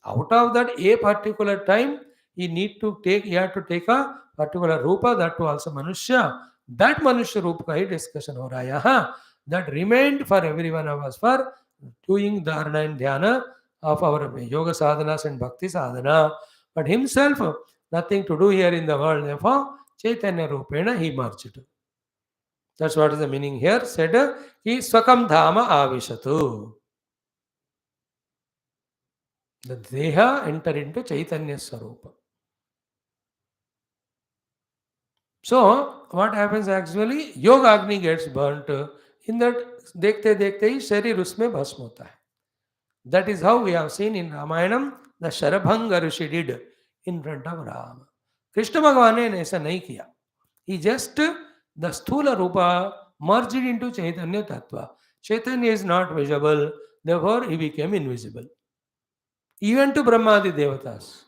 Out of that a particular time he had to take a particular rupa, that too also manushya. That manushya rupa ka hi discussion ho raha hai yahan. That remained for every one of us for doing dharana and dhyana of our yoga sadhanas and bhakti sadhana. But himself nothing to do here in the world. Therefore Chaitanya rupena he merged. That's what is the meaning here. Said ki swakam dhama avishatu. The Deha enter into Chaitanya Sarupa. So, what happens actually? Yoga Agni gets burnt. In that, देखते देखते ही शरीर उसमें भस्म होता है. That is how we have seen in Ramayanam, the Sharabhanga Rishi did in front of Rama. Krishna Bhagavan ने ऐसा नहीं किया. He just, the Sthula Rupa merged into Chaitanya Tattva. Chaitanya is not visible, therefore he became invisible. Even to Brahmadi Devatas.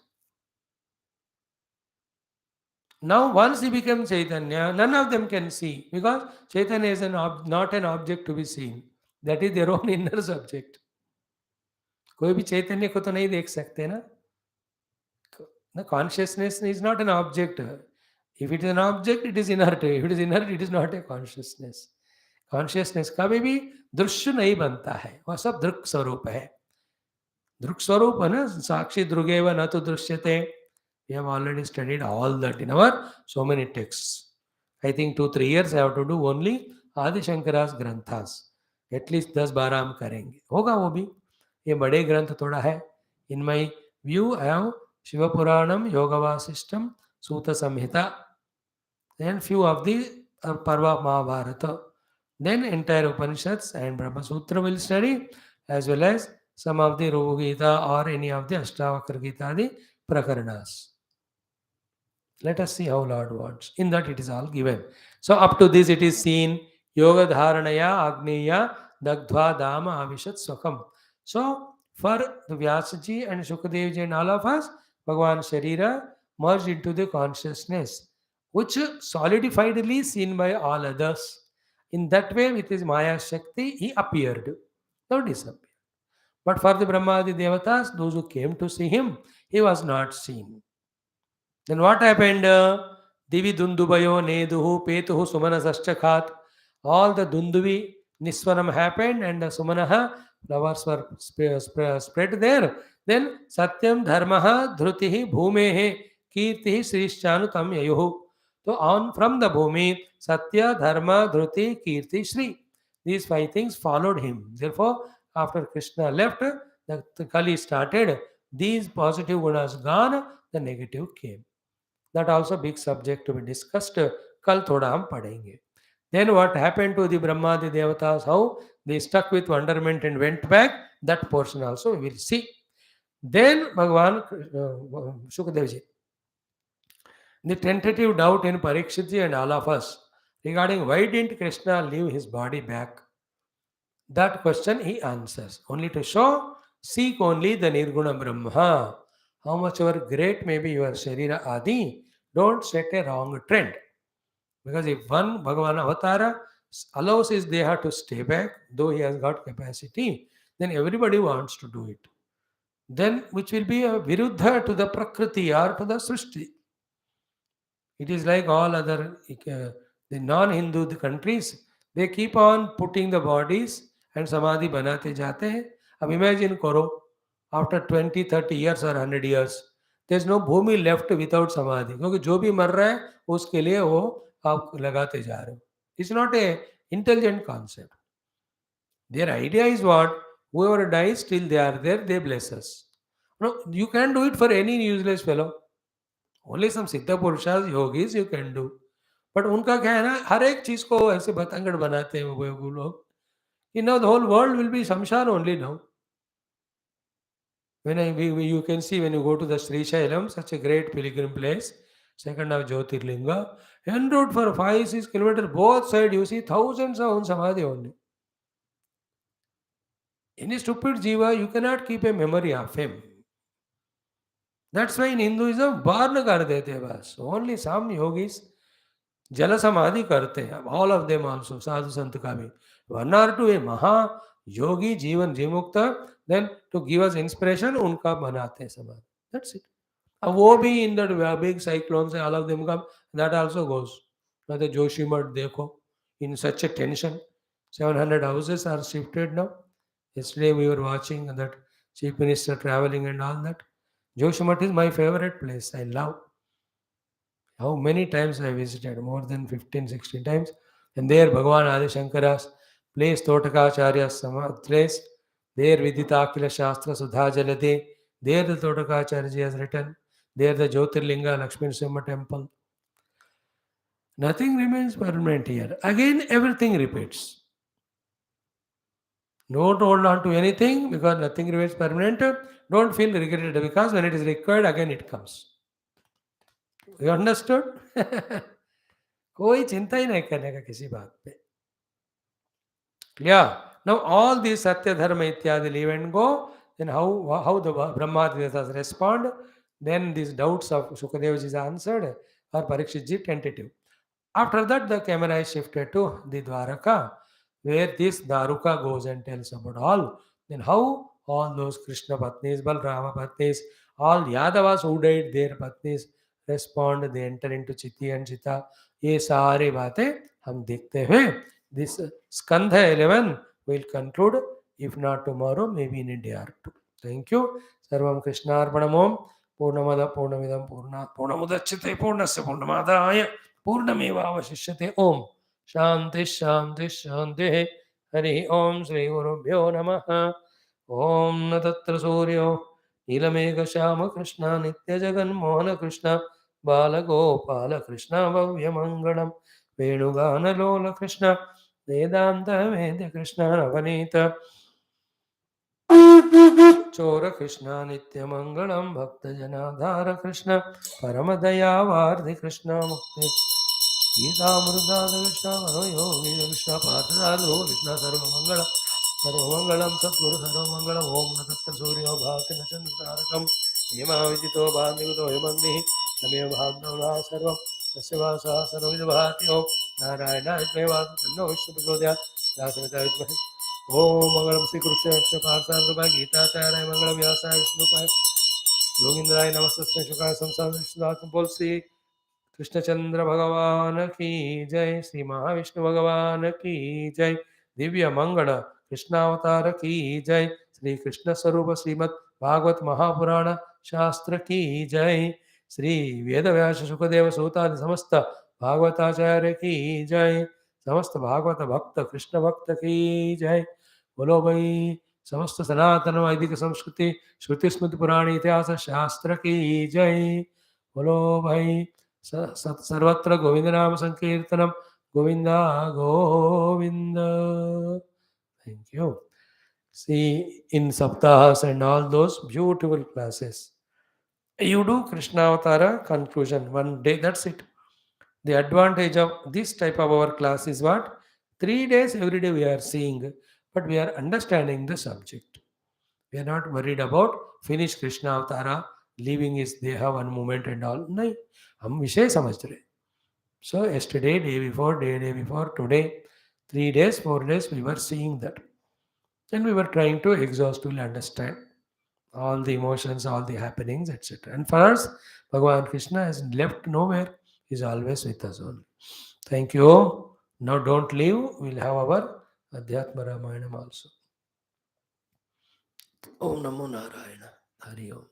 Now, once he became Chaitanya, none of them can see because Chaitanya is not an object to be seen. That is their own inner subject. कोई भी चैतन्य को तो नहीं देख सकते ना. The consciousness is not an object. If it is an object, it is inert. If it is inert, it is not a consciousness. Consciousness कभी भी दृश्य नहीं बनता है. वह सब दृक् स्वरूप है. दृक् स्वरूप है ना. साक्षी दृगेव न तो दृश्यते. We have already studied all that in our so many texts. I think 2-3 years I have to do only Adi Shankara's Granthas. At least 10-12 हम करेंगे. होगा वो भी. ये बड़े ग्रंथ थोड़ा है. In my view, I have Shiva Puranam, Yoga Vasishtam, Suta Samhita, then few of the Parva Mahabharata. Then entire Upanishads and Brahma Sutra will study, as well as some of the Rupa Gita or any of the Ashtavakra Gita, the Prakaranas. Let us see how Lord wants. In that it is all given. So up to this it is seen Yoga Dharanaya Agneya Dagdva Dama Avishat Swakam. So for the Vyasaji and Shukadevji and all of us, Bhagavan Sharira merged into the consciousness, which solidifyedly seen by all others. In that way, with his Maya Shakti, he appeared, now disappeared. But for the Brahmadi Devatas, those who came to see him, he was not seen. Then what happened? Divi Dundubayo Neduhu Petuhu Sumanasashchakat. All the Dunduvi Niswanam happened and the Sumanaha flowers were spread there. Then Satyam Dharmaha Dhrutihi Bhumehe Kirtihi Srishchanutam Yayuhu. So on from the Bhumi, Satya, Dharma, Dhruti, Kirti, Shri. These five things followed him. Therefore, after Krishna left, the Kali started. These positive gunas gone, the negative came. That also big subject to be discussed. Kal thoda hum padhenge. Then what happened to the Brahmadi Devatas? How they stuck with wonderment and went back? That portion also we will see. Then Bhagavan Shukadevji, the tentative doubt in Parikshitji and all of us regarding why didn't Krishna leave his body back? That question he answers only to show seek only the Nirguna Brahma. How much ever great may be your Sharira Adi, don't set a wrong trend. Because if one Bhagavan Avatara allows his Deha to stay back, though he has got capacity, then everybody wants to do it. Then which will be a viruddha to the Prakriti or to the Srishti. It is like all other the non-Hindu countries. They keep on putting the bodies and samadhi banate jate hain. अब imagine करो after 20, 30 years or 100 years, there is no Bhumi left without samadhi. क्योंकि जो भी मर रहा है उसके लिए वो आप लगाते जा रहे हो. It's not a intelligent concept. Their idea is what? Whoever dies till they are there, they bless us. No, you can't do it for any useless fellow. Only some सिद्ध पुरुषास yogis you can do but उनका क्या है ना हर एक चीज को ऐसे बतंगड़ बनाते हैं वो लोग कि no the whole world will be shamshan only now you can see when you go to the Sri Shailam, such a great pilgrim place, second of Jyotirlinga, en route for 5-6 kilometers, both sides you see thousands of samadhi only. Any stupid jiva, you cannot keep a memory of him. That's why in Hinduism, burn kar dete bas. Only some yogis जल समाधि करते हैं all of them also साधु संत का भी 1 or 2 A maha yogi जीवन जीवमुक्त then to give us inspiration उनका बनाते हैं समाधि दैट्स इट अब वो भी इन दैट बिग साइक्लोन से ऑल ऑफ देम का that also goes the Joshimath देखो in such a tension 700 houses are shifted now. Yesterday we were watching that chief minister traveling and all that. Joshi Math is my favorite place. I love. How many times I visited? More than 15, 16 times. And there Bhagavan Adi Shankara's place, Totakacharya's place, there Viditakila Shastra Sudha Jalade, there the Totakacharya has written, there the Jyotirlinga Lakshmi Simha temple. Nothing remains permanent here. Again, everything repeats. Don't hold on to anything because nothing remains permanent. Don't feel regretted because when it is required, again it comes. You understood? कोई चिंता ही नहीं करने का किसी बात पे. Yeah. Now all these Satya Dharma ityadi leave and go. Then how the Brahmadevatas respond? Then these doubts of Shukadevji is answered or Parikshitji tentative. After that, the camera is shifted to the Dwaraka, where this Daruka goes and tells about all. Then how all those Krishna Patnis, Balrama Patnis, all Yadavas who died, their Patnis respond, they enter into Chiti and Chita. ये सारी बातें हम देखते हुए this Skandha 11 will conclude, if not tomorrow, maybe in a day or two. Thank you. Sarvam Krishnarpanamom. Purnamada Purnamidam Purnamudachyate Purnasya Purnamadaya Purnamevavashishyate Om. Shanti Shanti Shanti. Hari Om Sri Gurubhyo Namaha. Om Natatra Suryo Nilamega Shama Krishna Nitya Jagan Mohana Krishna Balagopala Krishna Bhavyamangalam Venugana Lola Krishna Vedanta Vedya Krishna Navanita चोर कृष्ण नित्य मंगलम भक्त जनाधार कृष्ण परम दयावार्धि कृष्ण मुक्ति गीतामृताद कृष्ण मनोयोगी कृष्ण पार्थदारो कृष्ण सर्वमंगलम सद्गुरु सर्वमंगलम ओम न तत्र सूर्यो भाति न चंद्रतारकम हेमाविदितो भानुतो हिमग्निः तमेव भाग्यवा सर्वं तस्य वासः सर्वविदभाति ओम नारायणाय वासु तन्नो विष्णु प्रचोदयात् दासविता विद्महे ओम मंगलम श्री कृष्ण पार्थाय गीताचार्य मंगलम व्यासाय विष्णुपाय योगींद्राय नमस्ते शुकाय संसार विष्णुदास बोल श्री कृष्णचंद्र भगवान की जय। श्री महाविष्णु भगवान की जय। दिव्य मंगल कृष्णावतार की जय। श्री कृष्ण स्वरूप श्रीमद् भागवत महापुराण शास्त्र की जय। श्री वेद व्यास सुखदेव सूतादि समस्त भागवताचार्य की जय। समस्त भागवत भक्त कृष्ण भक्त की जय। बोलो भाई समस्त सनातन वैदिक संस्कृति श्रुति स्मृति पुराण इतिहास शास्त्र की जय। बोलो भाई सर्वत्र गोविंद नाम संकीर्तनम Govinda Govind. Thank you. See, in Saptahas and all those beautiful classes, you do Krishna Avatara conclusion one day, that's it. The advantage of this type of our class is what? 3 days every day we are seeing, but we are understanding the subject. We are not worried about finish Krishna Avatara, leaving his Deha one moment and all. No, हम विषय समझ रहे. So yesterday, day before, today, 3 days, 4 days, we were seeing that. And we were trying to exhaustively understand all the emotions, all the happenings, etc. And for us, Bhagavan Krishna has left nowhere. He's always with us only. Thank you. Now don't leave. We'll have our Adhyatma Ramayanam also. Om Namo Narayana. Hari Om.